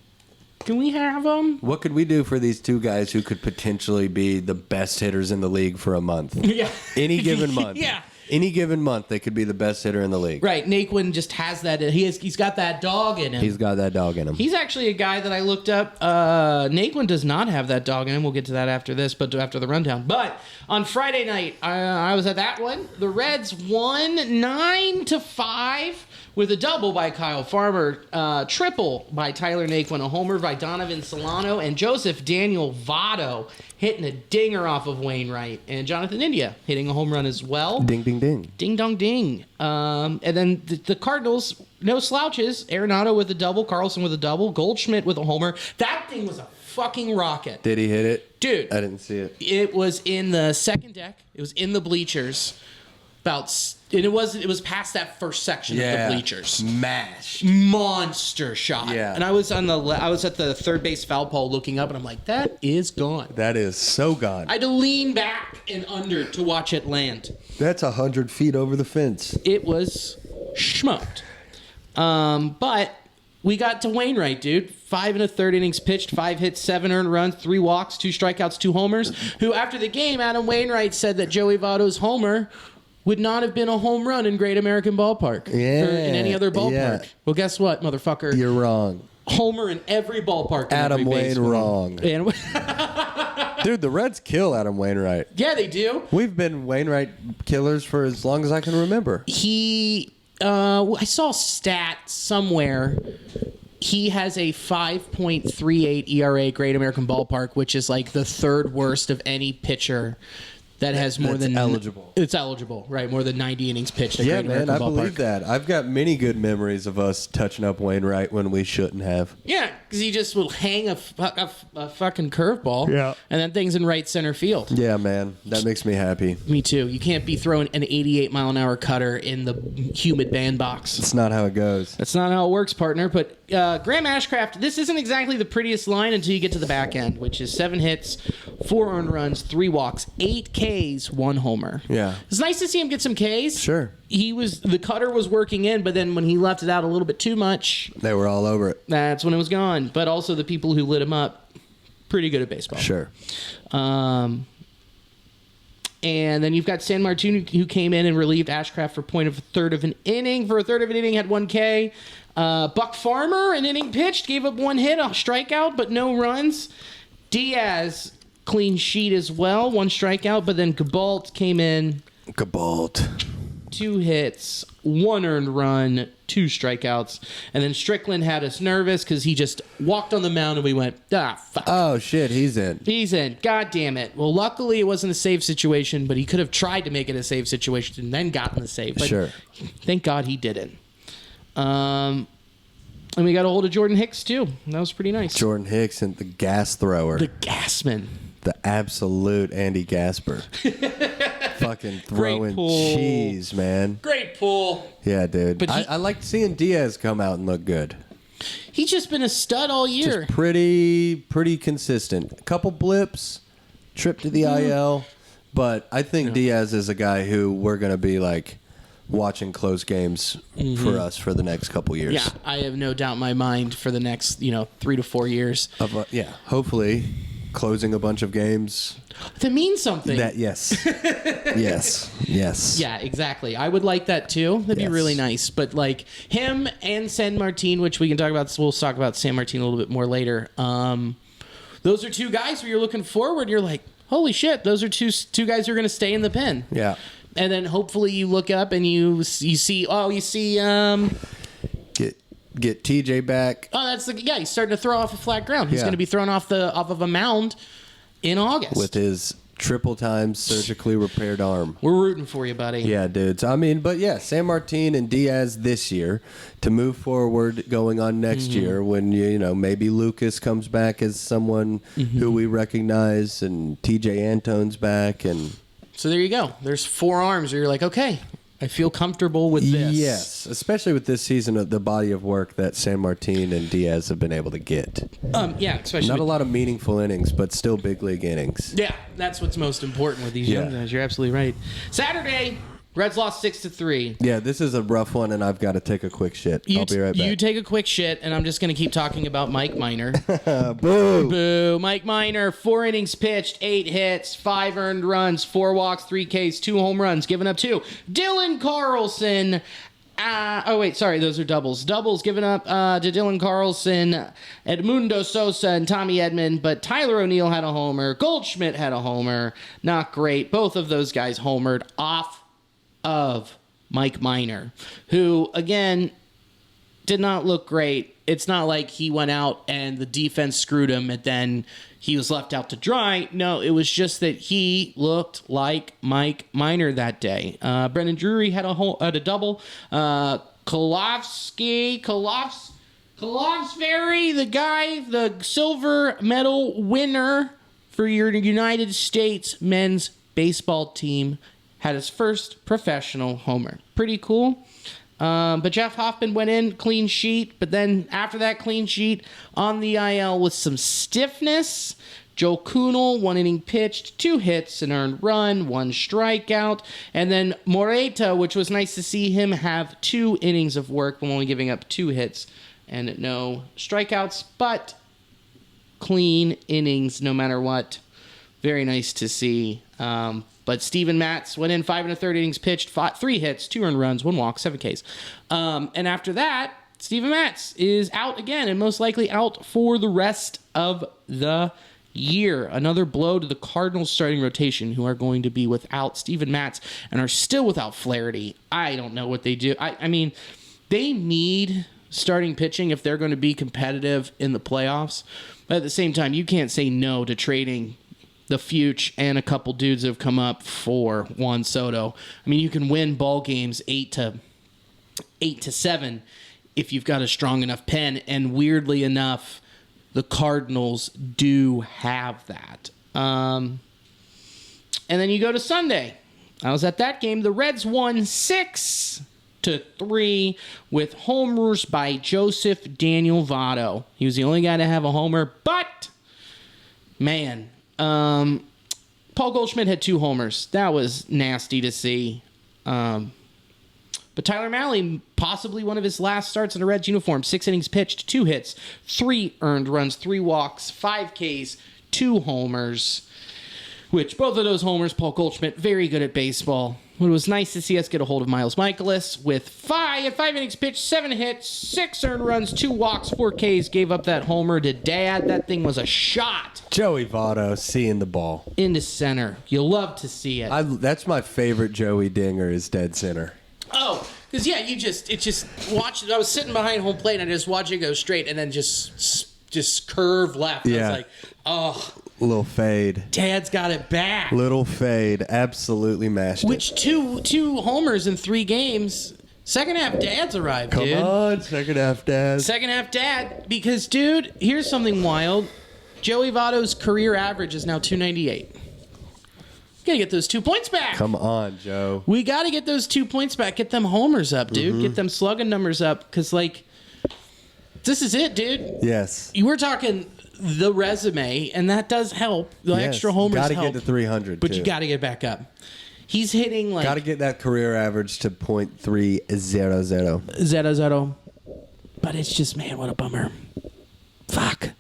[SPEAKER 1] can we have them?
[SPEAKER 2] What could we do for these 2 guys who could potentially be the best hitters in the league for a month?
[SPEAKER 1] Yeah.
[SPEAKER 2] Any given month.
[SPEAKER 1] Yeah.
[SPEAKER 2] Any given month, they could be the best hitter in the league.
[SPEAKER 1] Right. Naquin just has that. He's got that dog in him.
[SPEAKER 2] He's got that dog in him.
[SPEAKER 1] He's actually a guy that I looked up. Naquin does not have that dog in him. We'll get to that after this, but after the rundown. But on Friday night, I was at that one. The Reds won 9-5 with a double by Kyle Farmer, triple by Tyler Naquin, a homer by Donovan Solano, and Joseph Daniel Votto hitting a dinger off of Wainwright, and Jonathan India hitting a home run as well.
[SPEAKER 2] Ding, ding, ding.
[SPEAKER 1] Ding, dong, ding. And then the Cardinals, no slouches. Arenado with a double, Carlson with a double, Goldschmidt with a homer. That thing was a fucking rocket.
[SPEAKER 2] Did he hit it?
[SPEAKER 1] Dude.
[SPEAKER 2] I didn't see it.
[SPEAKER 1] It was in the second deck. It was in the bleachers. And it was past that first section of the bleachers.
[SPEAKER 2] Smash.
[SPEAKER 1] Monster shot.
[SPEAKER 2] Yeah.
[SPEAKER 1] And I was at the third base foul pole looking up, and I'm like, that is gone.
[SPEAKER 2] That is so gone.
[SPEAKER 1] I had to lean back and under to watch it land.
[SPEAKER 2] That's 100 feet over the fence.
[SPEAKER 1] It was smoked. But we got to Wainwright, dude. 5 1/3 innings pitched, 5 hits, 7 earned runs, 3 walks, 2 strikeouts, 2 homers. Who, after the game, Adam Wainwright said that Joey Votto's homer would not have been a home run in Great American Ballpark.
[SPEAKER 2] Yeah.
[SPEAKER 1] Or in any other ballpark.
[SPEAKER 2] Yeah.
[SPEAKER 1] Well, guess what, motherfucker?
[SPEAKER 2] You're wrong.
[SPEAKER 1] Homer in every ballpark. In
[SPEAKER 2] Adam
[SPEAKER 1] every
[SPEAKER 2] Wayne wrong.
[SPEAKER 1] And
[SPEAKER 2] Dude, the Reds kill Adam Wainwright.
[SPEAKER 1] yeah, they do.
[SPEAKER 2] We've been Wainwright killers for as long as I can remember.
[SPEAKER 1] I saw a stat somewhere. He has a 5.38 ERA Great American Ballpark, which is like the 3rd worst of any pitcher that has more than
[SPEAKER 2] eligible.
[SPEAKER 1] It's eligible, right? More than 90 innings pitched at
[SPEAKER 2] Yeah,
[SPEAKER 1] Great
[SPEAKER 2] man,
[SPEAKER 1] American
[SPEAKER 2] I
[SPEAKER 1] Ballpark.
[SPEAKER 2] believe that. I've got many good memories of us touching up Wainwright when we shouldn't have.
[SPEAKER 1] Yeah, because he just will hang a fucking curveball.
[SPEAKER 2] Yeah.
[SPEAKER 1] And that thing's in right center field.
[SPEAKER 2] Yeah, man, that makes me happy.
[SPEAKER 1] Me too. You can't be throwing an 88-mile-an-hour cutter in the humid bandbox.
[SPEAKER 2] It's not how it goes.
[SPEAKER 1] That's not how it works, partner. But Graham Ashcraft, this isn't exactly the prettiest line until you get to the back end, which is 7 hits, 4 earned runs, 3 walks, 8 Ks, 1 homer.
[SPEAKER 2] Yeah.
[SPEAKER 1] It's nice to see him get some Ks.
[SPEAKER 2] Sure.
[SPEAKER 1] The cutter was working in, but then when he left it out a little bit too much,
[SPEAKER 2] They were all over it.
[SPEAKER 1] that's when it was gone. But also the people who lit him up, pretty good at baseball.
[SPEAKER 2] Sure.
[SPEAKER 1] And then you've got San Martin, who came in and relieved Ashcraft for point of a third of an inning. For a third of an inning, had 1 K. Buck Farmer, an inning pitched, gave up 1 hit, a strikeout, but no runs. Diaz, clean sheet as well, 1 strikeout, but then Gabalt came in.
[SPEAKER 2] Gabalt.
[SPEAKER 1] 2 hits, 1 earned run, 2 strikeouts. And then Strickland had us nervous because he just walked on the mound and we went, fuck.
[SPEAKER 2] Oh, shit, he's in.
[SPEAKER 1] He's in. God damn it. Well, luckily it wasn't a save situation, but he could have tried to make it a save situation and then gotten the save. But
[SPEAKER 2] Sure.
[SPEAKER 1] Thank God he didn't. And we got a hold of Jordan Hicks, too. That was pretty nice.
[SPEAKER 2] Jordan Hicks and the gas thrower.
[SPEAKER 1] The Gasman.
[SPEAKER 2] The absolute Andy Gasper. Fucking throwing
[SPEAKER 1] pull.
[SPEAKER 2] cheese, man.
[SPEAKER 1] Great pull.
[SPEAKER 2] Yeah, dude.
[SPEAKER 1] But
[SPEAKER 2] I liked seeing Diaz come out and look good.
[SPEAKER 1] He's just been a stud all year.
[SPEAKER 2] Just pretty consistent. A couple blips, trip to the IL, but I think Diaz is a guy who we're going to be like watching close games for us for the next couple years.
[SPEAKER 1] Yeah, I have no doubt in my mind for the next 3 to 4 years.
[SPEAKER 2] Hopefully closing a bunch of games.
[SPEAKER 1] That means something.
[SPEAKER 2] Yes. Yes.
[SPEAKER 1] Yeah, exactly. I would like that too. That'd be really nice. But like him and San Martin, which we can talk about. We'll talk about San Martin a little bit more later. Those are two guys where you're looking forward. You're like, holy shit, those are two guys who are going to stay in the pen.
[SPEAKER 2] Yeah.
[SPEAKER 1] And then hopefully you look up and you see
[SPEAKER 2] get TJ back.
[SPEAKER 1] Oh, that's the guy. He's starting to throw off a flat ground. He's going to be thrown off of a mound in August
[SPEAKER 2] with his triple times surgically repaired arm.
[SPEAKER 1] We're rooting for you, buddy.
[SPEAKER 2] Yeah, dudes. I mean, but yeah, San Martin and Diaz this year to move forward going on next year when, maybe Lucas comes back as someone who we recognize and TJ Antone's back. And
[SPEAKER 1] so there you go. There's 4 arms where you're like, okay, I feel comfortable with this.
[SPEAKER 2] Yes, especially with this season of the body of work that San Martin and Diaz have been able to get.
[SPEAKER 1] Yeah, especially
[SPEAKER 2] not a lot of meaningful innings, but still big league innings.
[SPEAKER 1] Yeah, that's what's most important with these young guys. You're absolutely right. Saturday, Reds lost 6-3.
[SPEAKER 2] Yeah, this is a rough one, and I've got to take a quick shit. I'll be right back.
[SPEAKER 1] You take a quick shit, and I'm just going to keep talking about Mike Minor.
[SPEAKER 2] Boo!
[SPEAKER 1] Boo! Mike Minor, 4 innings pitched, 8 hits, 5 earned runs, 4 walks, 3 Ks, 2 home runs, given up 2. Dylan Carlson. Those are doubles. Doubles given up to Dylan Carlson, Edmundo Sosa, and Tommy Edman, but Tyler O'Neill had a homer. Goldschmidt had a homer. Not great. Both of those guys homered off of Mike Minor, who, again, did not look great. It's not like he went out and the defense screwed him and then he was left out to dry. No, it was just that he looked like Mike Minor that day. Brendan Drury had a double. Kolovsky, the silver medal winner for your United States men's baseball team, had his first professional homer. Pretty cool. But Jeff Hoffman went in, clean sheet. But then after that clean sheet, on the IL with some stiffness, Joe Kunal, 1 inning pitched, 2 hits, an earned run, 1 strikeout. And then Moreta, which was nice to see him have 2 innings of work while only giving up 2 hits and no strikeouts. But clean innings no matter what. Very nice to see. But Steven Matz went in 5 1/3 innings pitched, 3 hits, 2 earned runs, 1 walk, 7 Ks. And after that, Steven Matz is out again and most likely out for the rest of the year. Another blow to the Cardinals starting rotation, who are going to be without Steven Matz and are still without Flaherty. I don't know what they do. I mean, they need starting pitching if they're going to be competitive in the playoffs. But at the same time, you can't say no to trading the Fuchs and a couple dudes have come up for Juan Soto. I mean, you can win ball games 8-7 if you've got a strong enough pen, and weirdly enough, the Cardinals do have that. And then you go to Sunday. I was at that game. The Reds won 6-3 with homers by Joseph Daniel Votto. He was the only guy to have a homer, but man, Paul Goldschmidt had 2 homers. That was nasty to see. But Tyler Mahle, possibly one of his last starts in a Reds uniform, 6 innings pitched, 2 hits, 3 earned runs, 3 walks, 5 Ks, 2 homers. Which both of those homers, Paul Goldschmidt, very good at baseball. It was nice to see us get a hold of Miles Michaelis with 5 innings pitched, 7 hits, 6 earned runs, 2 walks, 4 Ks, gave up that homer to Dad. That thing was a shot.
[SPEAKER 2] Joey Votto seeing the ball
[SPEAKER 1] into center. You'll love to see it.
[SPEAKER 2] That's my favorite Joey dinger is dead center.
[SPEAKER 1] Oh, because you just watch. I was sitting behind home plate and I just watched it go straight and then just curve left.
[SPEAKER 2] Yeah.
[SPEAKER 1] I was like, oh.
[SPEAKER 2] Little fade.
[SPEAKER 1] Dad's got it back.
[SPEAKER 2] Little fade. Absolutely mashed
[SPEAKER 1] Which
[SPEAKER 2] it.
[SPEAKER 1] two homers in 3 games. Second half Dad's arrived, dude.
[SPEAKER 2] Come on, second half Dad.
[SPEAKER 1] Second half Dad. Because, dude, here's something wild. Joey Votto's career average is now 298. Got to get those 2 points back.
[SPEAKER 2] Come on, Joe.
[SPEAKER 1] We got to get those 2 points back. Get them homers up, dude. Get them slugging numbers up. Because, this is it, dude.
[SPEAKER 2] Yes.
[SPEAKER 1] You were talking the resume, and that does help. The extra homers
[SPEAKER 2] help. Got to
[SPEAKER 1] help.
[SPEAKER 2] get to 300,
[SPEAKER 1] but
[SPEAKER 2] too.
[SPEAKER 1] you got to get back up. He's hitting like
[SPEAKER 2] Got to get that career average to .300.
[SPEAKER 1] 0-0. But it's just, man, what a bummer. Fuck.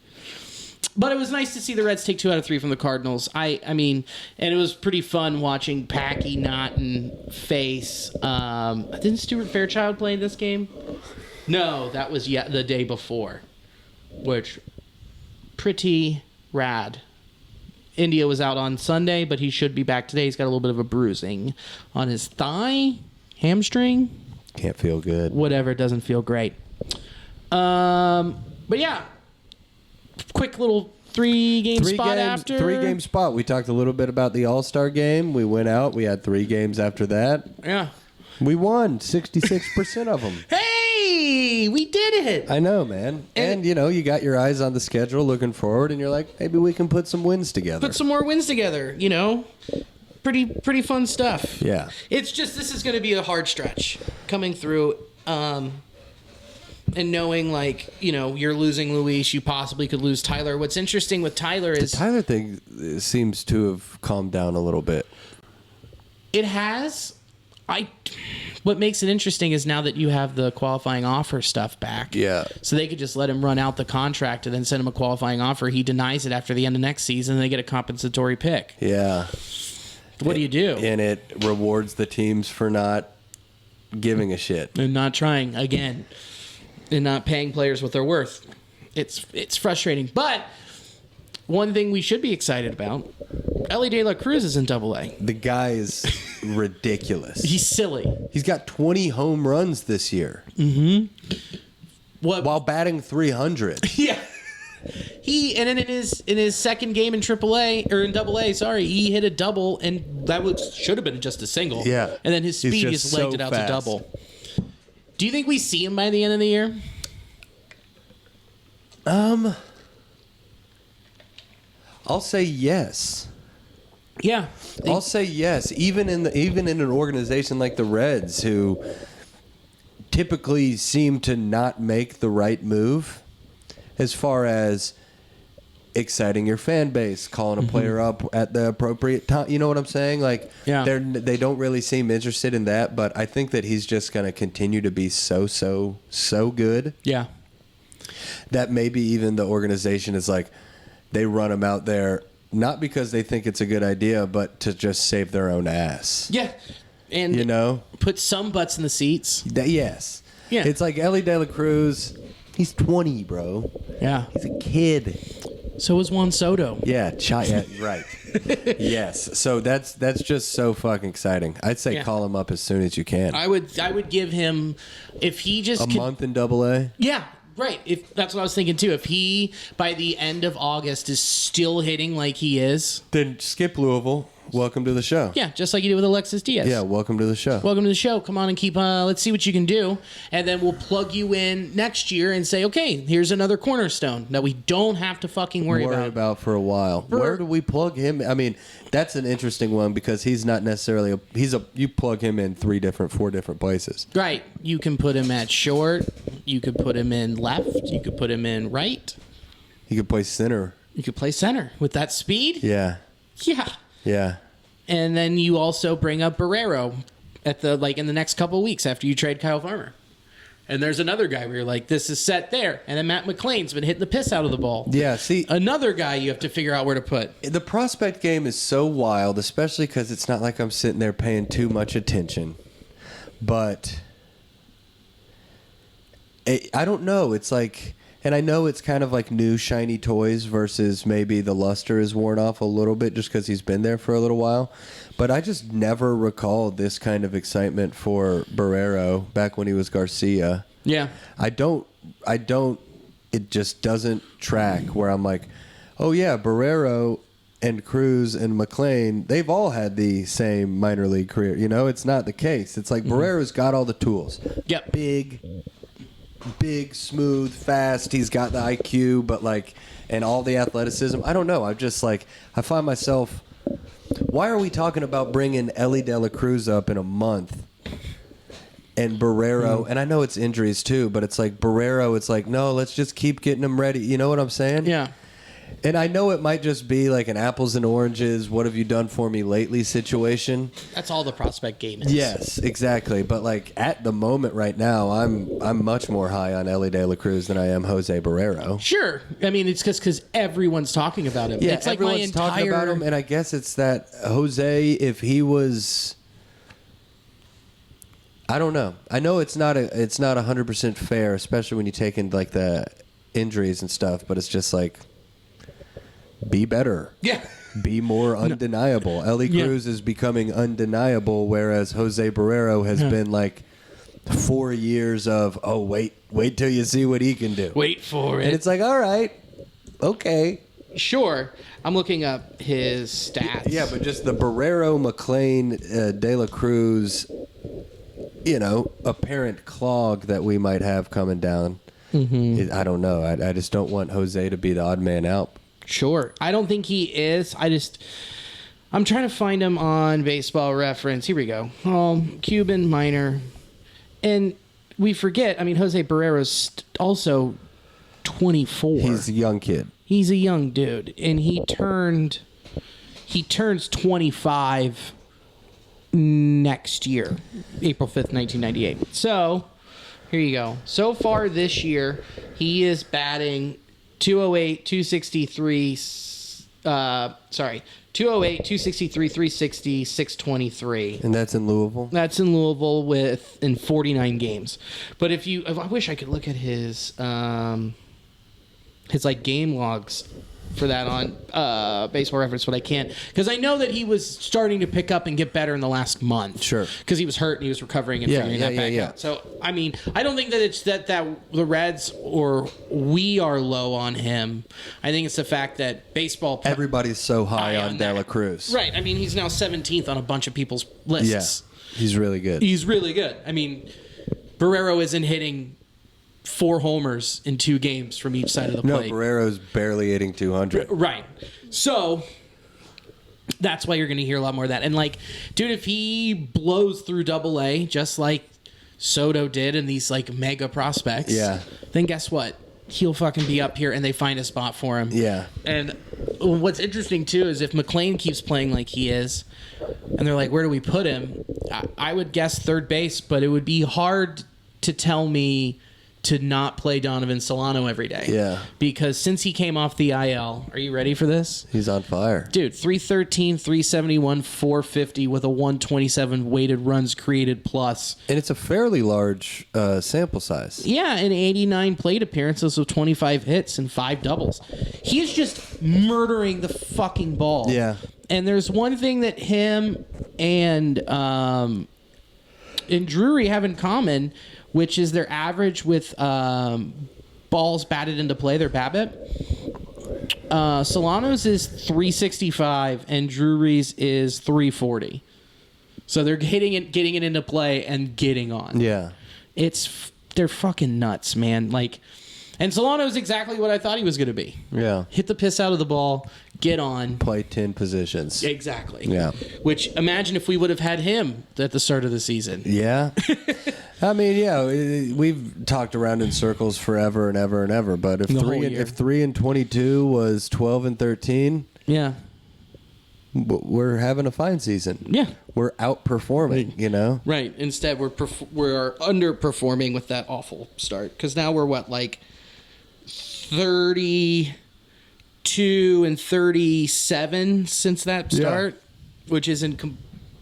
[SPEAKER 1] But it was nice to see the Reds take 2 out of 3 from the Cardinals. I mean, and it was pretty fun watching Packy, Knott, and Face. Didn't Stuart Fairchild play this game? No, that was the day before. Which, pretty rad. India was out on Sunday, but he should be back today. He's got a little bit of a bruising on his thigh, hamstring.
[SPEAKER 2] Can't feel good.
[SPEAKER 1] Whatever, doesn't feel great. But yeah, quick little 3-game spot after.
[SPEAKER 2] 3-game spot. We talked a little bit about the All-Star game. We went out. We had 3 games after that.
[SPEAKER 1] Yeah.
[SPEAKER 2] We won 66% of them.
[SPEAKER 1] Hey, we did it.
[SPEAKER 2] I know, man. And, you got your eyes on the schedule looking forward, and you're like, maybe we can put some wins together.
[SPEAKER 1] Put some more wins together, Pretty fun stuff.
[SPEAKER 2] Yeah.
[SPEAKER 1] It's just, this is going to be a hard stretch coming through, and knowing, you're losing Luis, you possibly could lose Tyler. What's interesting with Tyler is...
[SPEAKER 2] The Tyler thing seems to have calmed down a little bit.
[SPEAKER 1] It has... What makes it interesting is now that you have the qualifying offer stuff back.
[SPEAKER 2] Yeah.
[SPEAKER 1] So they could just let him run out the contract and then send him a qualifying offer. He denies it after the end of next season, and they get a compensatory pick.
[SPEAKER 2] Yeah.
[SPEAKER 1] What do you do?
[SPEAKER 2] And it rewards the teams for not giving a shit.
[SPEAKER 1] And not trying again. And not paying players what they're worth. It's frustrating. But one thing we should be excited about, Ellie De La Cruz is in AA.
[SPEAKER 2] The guy is ridiculous.
[SPEAKER 1] He's silly.
[SPEAKER 2] He's got 20 home runs this year.
[SPEAKER 1] Mm-hmm. What?
[SPEAKER 2] While batting 300.
[SPEAKER 1] Yeah. And then in his second game in AAA or in AA, sorry, he hit a double, and that should have been just a single.
[SPEAKER 2] Yeah.
[SPEAKER 1] And then his speed just legged it out to double. Do you think we see him by the end of the year?
[SPEAKER 2] I'll say yes.
[SPEAKER 1] Yeah.
[SPEAKER 2] I'll say yes. Even in an organization like the Reds, who typically seem to not make the right move as far as exciting your fan base, calling a player up at the appropriate time. You know what I'm saying? They don't really seem interested in that, but I think that he's just going to continue to be so good.
[SPEAKER 1] Yeah.
[SPEAKER 2] That maybe even the organization is like, they run him out there not because they think it's a good idea, but to just save their own ass.
[SPEAKER 1] Yeah. And put some butts in the seats.
[SPEAKER 2] Yes.
[SPEAKER 1] Yeah.
[SPEAKER 2] It's like Ellie De La Cruz. He's 20, bro.
[SPEAKER 1] Yeah.
[SPEAKER 2] He's a kid.
[SPEAKER 1] So is Juan Soto.
[SPEAKER 2] Yeah, right. Yes. So that's just so fucking exciting. I'd say call him up as soon as you can.
[SPEAKER 1] I would give him, if he just
[SPEAKER 2] month in AA.
[SPEAKER 1] Yeah. Right. If that's what I was thinking too. If he by the end of August is still hitting like he is,
[SPEAKER 2] then skip Louisville. Welcome to the show.
[SPEAKER 1] Yeah, just like you did with Alexis Diaz.
[SPEAKER 2] Yeah, welcome to the show.
[SPEAKER 1] Welcome to the show. Come on and keep. Let's see what you can do, and then we'll plug you in next year and say, okay, here's another cornerstone that we don't have to fucking worry about
[SPEAKER 2] for a while. Where do we plug him? I mean, that's an interesting one because he's not necessarily you plug him in 4 different places.
[SPEAKER 1] Right. You can put him at short. You could put him in left. You could put him in right.
[SPEAKER 2] You could play center.
[SPEAKER 1] You could play center with that speed.
[SPEAKER 2] Yeah.
[SPEAKER 1] Yeah.
[SPEAKER 2] Yeah.
[SPEAKER 1] And then you also bring up Barrero at in the next couple of weeks after you trade Kyle Farmer. And there's another guy where you're like, this is set there. And then Matt McClain's been hitting the piss out of the ball.
[SPEAKER 2] Yeah, see.
[SPEAKER 1] Another guy you have to figure out where to put.
[SPEAKER 2] The prospect game is so wild, especially because it's not like I'm sitting there paying too much attention. But I don't know. It's like... And I know it's kind of like new shiny toys versus maybe the luster is worn off a little bit just because he's been there for a little while. But I just never recalled this kind of excitement for Barrero back when he was Garcia.
[SPEAKER 1] Yeah.
[SPEAKER 2] I don't, it just doesn't track where I'm like, oh yeah, Barrero and Cruz and McClain, they've all had the same minor league career. It's not the case. It's like Barrero's got all the tools.
[SPEAKER 1] Yep.
[SPEAKER 2] Big, smooth, fast. He's got the IQ, but and all the athleticism. I don't know. I'm just I find myself, why are we talking about bringing Ellie De La Cruz up in a month and Barrero, and I know it's injuries too, but it's like Barrero, it's like, no, let's just keep getting him ready. You know what I'm saying?
[SPEAKER 1] Yeah.
[SPEAKER 2] And I know it might just be like an apples and oranges, what have you done for me lately situation.
[SPEAKER 1] That's all the prospect game is.
[SPEAKER 2] Yes, exactly. But like at the moment right now, I'm much more high on Ellie De La Cruz than I am Jose Barrero.
[SPEAKER 1] Sure. I mean, it's just because everyone's talking about him.
[SPEAKER 2] Yeah,
[SPEAKER 1] it's like my
[SPEAKER 2] everyone's talking
[SPEAKER 1] entire...
[SPEAKER 2] about him, and I guess it's that Jose, if he was... I don't know. I know it's not 100% fair, especially when you take in like the injuries and stuff, but it's just like... Be better.
[SPEAKER 1] Yeah.
[SPEAKER 2] Be more undeniable. Ellie Cruz is becoming undeniable, whereas Jose Barrero has been like 4 years of, wait till you see what he can do.
[SPEAKER 1] Wait for it.
[SPEAKER 2] And it's like, all right, okay.
[SPEAKER 1] Sure. I'm looking up his stats.
[SPEAKER 2] Yeah, but just the Barrero, McLean, De La Cruz, apparent clog that we might have coming down. Mm-hmm. I don't know. I just don't want Jose to be the odd man out.
[SPEAKER 1] Sure. I don't think he is. I'm trying to find him on Baseball Reference. Here we go. Cuban minor. And we forget, I mean, Jose Barrero's also 24.
[SPEAKER 2] He's a young kid.
[SPEAKER 1] He's a young dude. And he turns 25 next year, April 5th, 1998. So, here you go. So far this year, he is batting 208, 263, 208, 263, 360, 623.
[SPEAKER 2] And that's in Louisville?
[SPEAKER 1] That's in Louisville in 49 games. But if I wish I could look at his like game logs for that on Baseball Reference, but I can't, because I know that he was starting to pick up and get better in the last month.
[SPEAKER 2] Sure.
[SPEAKER 1] Because he was hurt and he was recovering and figuring that back out. So, I mean, I don't think that it's that the Reds or we are low on him. I think it's the fact that baseball...
[SPEAKER 2] Everybody's so high on De La Cruz.
[SPEAKER 1] Right. I mean, he's now 17th on a bunch of people's lists.
[SPEAKER 2] Yeah, he's really good.
[SPEAKER 1] He's really good. I mean, Barrero isn't hitting 4 homers in 2 games from each side of the plate.
[SPEAKER 2] No, Barrero's barely hitting 200.
[SPEAKER 1] Right. So that's why you're going to hear a lot more of that. And like, dude, if he blows through AA just like Soto did in these like mega prospects, then guess what? He'll fucking be up here and they find a spot for him.
[SPEAKER 2] Yeah.
[SPEAKER 1] And what's interesting too is if McLean keeps playing like he is, and they're like, where do we put him? I would guess third base, but it would be hard to tell me to not play Donovan Solano every day.
[SPEAKER 2] Yeah.
[SPEAKER 1] Because since he came off the IL, are you ready for this?
[SPEAKER 2] He's on fire.
[SPEAKER 1] Dude, 313, 371, 450 with a 127 weighted runs created plus.
[SPEAKER 2] And it's a fairly large sample size.
[SPEAKER 1] Yeah, and 89 plate appearances with 25 hits and 5 doubles. He's just murdering the fucking ball.
[SPEAKER 2] Yeah.
[SPEAKER 1] And there's one thing that him and Drury have in common, which is their average with balls batted into play, their BABIP. Solano's is 365 and Drury's is 340. So they're getting it into play and getting on.
[SPEAKER 2] Yeah.
[SPEAKER 1] They're fucking nuts, man. Like, and Solano's exactly what I thought he was going to be.
[SPEAKER 2] Yeah.
[SPEAKER 1] Hit the piss out of the ball, get on.
[SPEAKER 2] Play 10 positions.
[SPEAKER 1] Exactly.
[SPEAKER 2] Yeah.
[SPEAKER 1] Which, imagine if we would have had him at the start of the season.
[SPEAKER 2] Yeah. I mean, yeah, we've talked around in circles forever and ever and ever, but if 3 and 22 was 12 and 13,
[SPEAKER 1] yeah,
[SPEAKER 2] we're having a fine season.
[SPEAKER 1] Yeah.
[SPEAKER 2] We're outperforming, you know?
[SPEAKER 1] Right. Instead, we're underperforming with that awful start, because now we're what, like 32 and 37 since that start, which isn't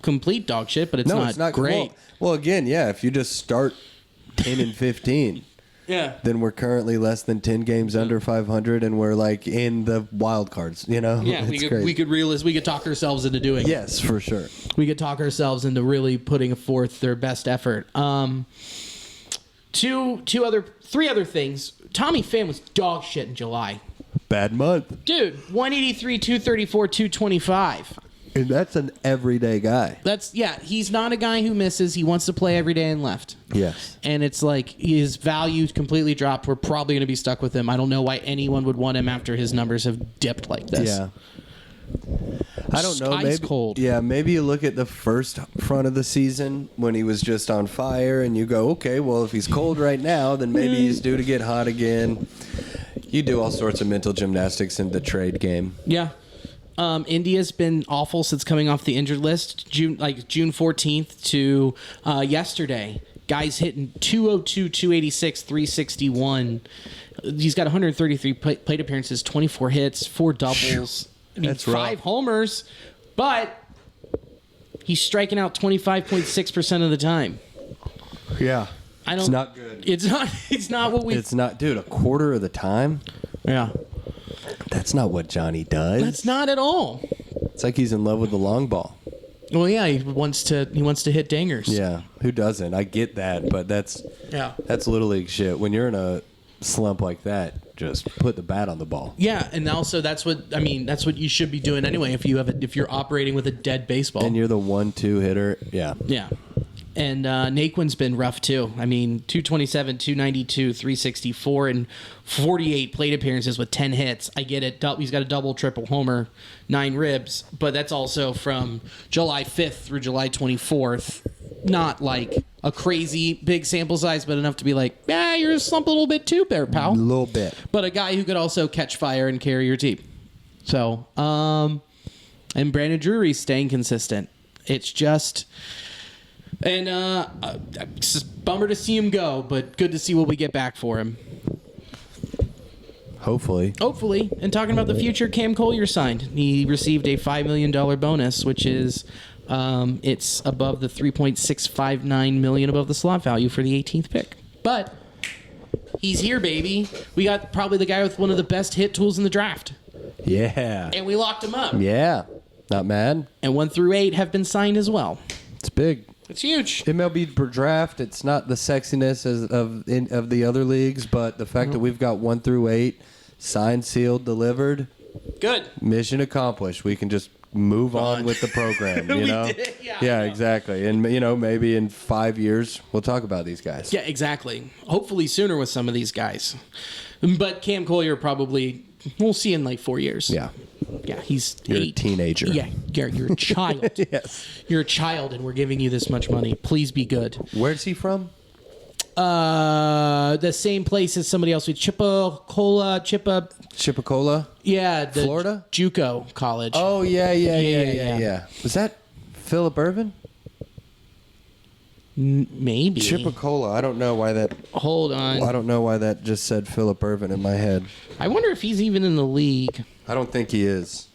[SPEAKER 1] complete dog shit, but it's not great.
[SPEAKER 2] Well, again, yeah, if you just start 10 and 15, then we're currently less than 10 games under 500, and we're like in the wild cards, you know?
[SPEAKER 1] Yeah, we could talk ourselves into doing it.
[SPEAKER 2] Yes, for sure.
[SPEAKER 1] We could talk ourselves into really putting forth their best effort. 3 other things. Tommy Pham was dog shit in July.
[SPEAKER 2] Bad month.
[SPEAKER 1] Dude, 183, 234, 225.
[SPEAKER 2] And that's an everyday guy.
[SPEAKER 1] He's not a guy who misses. He wants to play every day and left.
[SPEAKER 2] Yes.
[SPEAKER 1] And it's like his value completely dropped. We're probably going to be stuck with him. I don't know why anyone would want him after his numbers have dipped like this.
[SPEAKER 2] Yeah. I don't know.
[SPEAKER 1] Ice cold.
[SPEAKER 2] Yeah, maybe you look at the first front of the season when he was just on fire and you go, okay, well, if he's cold right now, then maybe he's due to get hot again. You do all sorts of mental gymnastics in the trade game.
[SPEAKER 1] Yeah. India's been awful since coming off the injured list. June 14th to yesterday. Guys hitting 202, 286, 361. He's got 133 plate appearances, 24 hits, 4 doubles. I mean,
[SPEAKER 2] That's
[SPEAKER 1] 5
[SPEAKER 2] rough.
[SPEAKER 1] homers, but he's striking out 25.6% of the time.
[SPEAKER 2] Yeah.
[SPEAKER 1] It's
[SPEAKER 2] not good.
[SPEAKER 1] It's not what we.
[SPEAKER 2] It's not, dude, a quarter of the time?
[SPEAKER 1] Yeah.
[SPEAKER 2] That's not what Johnny does.
[SPEAKER 1] That's not at all.
[SPEAKER 2] It's like he's in love with the long ball.
[SPEAKER 1] Well, yeah, he wants to hit dingers.
[SPEAKER 2] Yeah, who doesn't? I get that, but that's little league shit. When you're in a slump like that, just put the bat on the ball.
[SPEAKER 1] Yeah, and also that's what you should be doing anyway if you're operating with a dead baseball.
[SPEAKER 2] And you're the 1-2 hitter. Yeah.
[SPEAKER 1] Yeah. And Naquin's been rough too. I mean, 227, 292, 364, and 48 plate appearances with 10 hits. I get it. He's got a double, triple homer, 9 ribs, but that's also from July 5th through July 24th. Not like a crazy big sample size, but enough to be like, yeah, you're a slump a little bit too there, pal.
[SPEAKER 2] A little bit.
[SPEAKER 1] But a guy who could also catch fire and carry your team. So, and Brandon Drury's staying consistent. It's just... And it's just bummer to see him go, but good to see what we get back for him.
[SPEAKER 2] Hopefully.
[SPEAKER 1] And talking about the future, Cam Collier signed. He received a $5 million bonus, which is it's above the $3.659 million above the slot value for the 18th pick. But he's here, baby. We got probably the guy with one of the best hit tools in the draft.
[SPEAKER 2] Yeah.
[SPEAKER 1] And we locked him up.
[SPEAKER 2] Yeah. Not mad.
[SPEAKER 1] And 1 through 8 have been signed as well.
[SPEAKER 2] It's big.
[SPEAKER 1] It's huge.
[SPEAKER 2] MLB per draft, it's not the sexiness of the other leagues, but the fact that we've got 1 through 8 signed, sealed, delivered.
[SPEAKER 1] Good.
[SPEAKER 2] Mission accomplished. We can just move on with the program, you know?
[SPEAKER 1] Did.
[SPEAKER 2] Yeah, exactly. And, maybe in 5 years, we'll talk about these guys.
[SPEAKER 1] Yeah, exactly. Hopefully sooner with some of these guys. But Cam Collier probably, we'll see in like 4 years.
[SPEAKER 2] Yeah.
[SPEAKER 1] Yeah, he's
[SPEAKER 2] You're
[SPEAKER 1] 8.
[SPEAKER 2] a teenager.
[SPEAKER 1] Yeah, you're a child.
[SPEAKER 2] Yes.
[SPEAKER 1] You're a child, and we're giving you this much money. Please be good.
[SPEAKER 2] Where's he from?
[SPEAKER 1] The same place as somebody else with Chipacola. Yeah, the
[SPEAKER 2] Florida?
[SPEAKER 1] JUCO college.
[SPEAKER 2] Oh, yeah. Was that Philip Irvin?
[SPEAKER 1] Maybe.
[SPEAKER 2] Chipacola. I don't know why that.
[SPEAKER 1] Hold on.
[SPEAKER 2] I don't know why that just said Philip Irvin in my head.
[SPEAKER 1] I wonder if he's even in the league.
[SPEAKER 2] I don't think he is.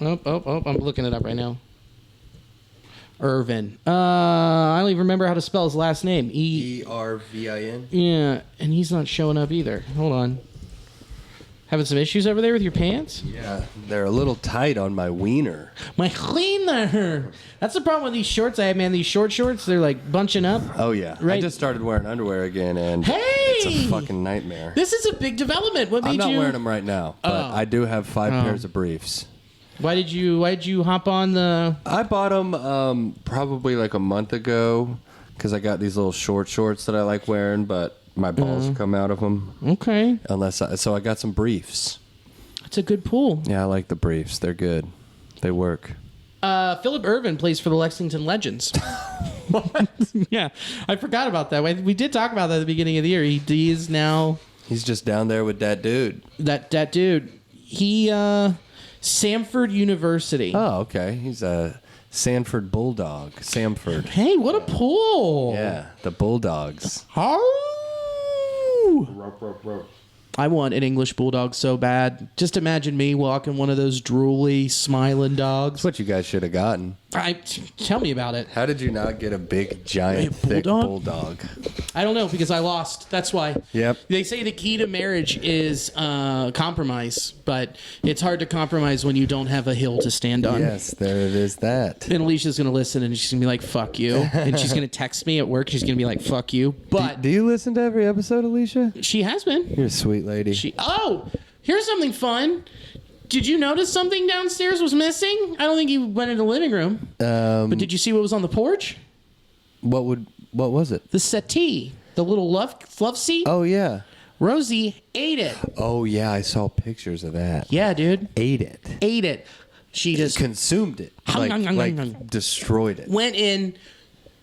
[SPEAKER 1] Oh, I'm looking it up right now. Irvin. I don't even remember how to spell his last name.
[SPEAKER 2] Ervin.
[SPEAKER 1] Yeah, and he's not showing up either. Hold on. Having some issues over there with your pants?
[SPEAKER 2] Yeah, they're a little tight on my wiener.
[SPEAKER 1] My wiener. That's the problem with these shorts I have, man. These short shorts, they're like bunching up.
[SPEAKER 2] Oh, yeah.
[SPEAKER 1] Right.
[SPEAKER 2] I just started wearing underwear again, and it's a fucking nightmare.
[SPEAKER 1] This is a big development. What made
[SPEAKER 2] I'm not
[SPEAKER 1] you...
[SPEAKER 2] wearing them right now, but I do have 5 pairs of briefs.
[SPEAKER 1] Why did you hop on the...
[SPEAKER 2] I bought them probably like a month ago because I got these little short shorts that I like wearing, but my balls come out of them.
[SPEAKER 1] Okay.
[SPEAKER 2] So I got some briefs.
[SPEAKER 1] That's a good pool.
[SPEAKER 2] Yeah, I like the briefs. They're good. They work.
[SPEAKER 1] Philip Irvin plays for the Lexington Legends. What? Yeah, I forgot about that. We did talk about that at the beginning of the year. He is now...
[SPEAKER 2] He's just down there with that dude.
[SPEAKER 1] That dude. He, Samford University.
[SPEAKER 2] Oh, okay. He's a Sanford Bulldog. Samford.
[SPEAKER 1] Hey, what a pool.
[SPEAKER 2] Yeah, the Bulldogs.
[SPEAKER 1] I want an English bulldog so bad. Just imagine me walking one of those drooly, smiling dogs.
[SPEAKER 2] That's what you guys should have gotten.
[SPEAKER 1] Tell me about it.
[SPEAKER 2] How did you not get a big, giant, thick bulldog?
[SPEAKER 1] I don't know, because I lost. That's why.
[SPEAKER 2] Yep.
[SPEAKER 1] They say the key to marriage is compromise, but it's hard to compromise when you don't have a hill to stand on.
[SPEAKER 2] Yes, there it is that.
[SPEAKER 1] And Alicia's going to listen, and she's going to be like, fuck you. And she's going to text me at work. She's going to be like, fuck you. But
[SPEAKER 2] Do you listen to every episode, Alicia?
[SPEAKER 1] she has been.
[SPEAKER 2] You're a sweet lady.
[SPEAKER 1] Here's something fun. Did you notice something downstairs was missing? I don't think you went in the living room. But did you see what was on the porch?
[SPEAKER 2] What was it?
[SPEAKER 1] The settee. The little love seat.
[SPEAKER 2] Oh, yeah.
[SPEAKER 1] Rosie ate it.
[SPEAKER 2] Oh, yeah. I saw pictures of that.
[SPEAKER 1] Yeah, dude.
[SPEAKER 2] Ate it.
[SPEAKER 1] She just
[SPEAKER 2] consumed it. Like destroyed it.
[SPEAKER 1] went in,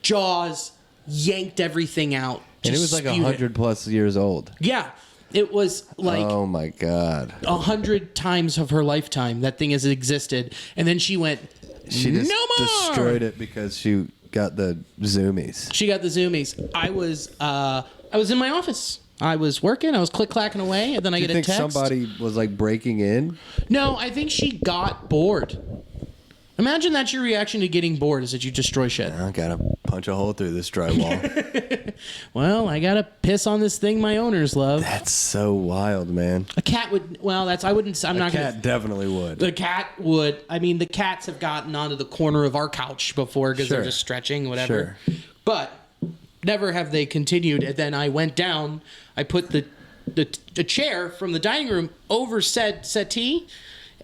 [SPEAKER 1] jaws, yanked everything out.
[SPEAKER 2] And it was like
[SPEAKER 1] spewed
[SPEAKER 2] 100 plus years old.
[SPEAKER 1] Yeah. It was like
[SPEAKER 2] Oh my God.
[SPEAKER 1] 100 times of her lifetime that thing has existed, and then she went.
[SPEAKER 2] She just
[SPEAKER 1] no more!
[SPEAKER 2] destroyed it because she got the zoomies.
[SPEAKER 1] She got the zoomies. I was in my office. I was working. I was click-clacking away, and then I get a text.
[SPEAKER 2] You think somebody was like breaking in?
[SPEAKER 1] No, I think she got bored. Imagine that's your reaction to getting bored, is that you destroy shit.
[SPEAKER 2] I gotta punch a hole through this drywall.
[SPEAKER 1] Well, I gotta piss on this thing my owners love.
[SPEAKER 2] That's so wild, man.
[SPEAKER 1] A cat would. Well, that's. I wouldn't. I'm not gonna.
[SPEAKER 2] A cat definitely would.
[SPEAKER 1] The cat would. I mean, the cats have gotten onto the corner of our couch before because
[SPEAKER 2] Sure.
[SPEAKER 1] they're just stretching, whatever.
[SPEAKER 2] Sure.
[SPEAKER 1] But never have they continued. And then I went down. I put the chair from the dining room over said settee,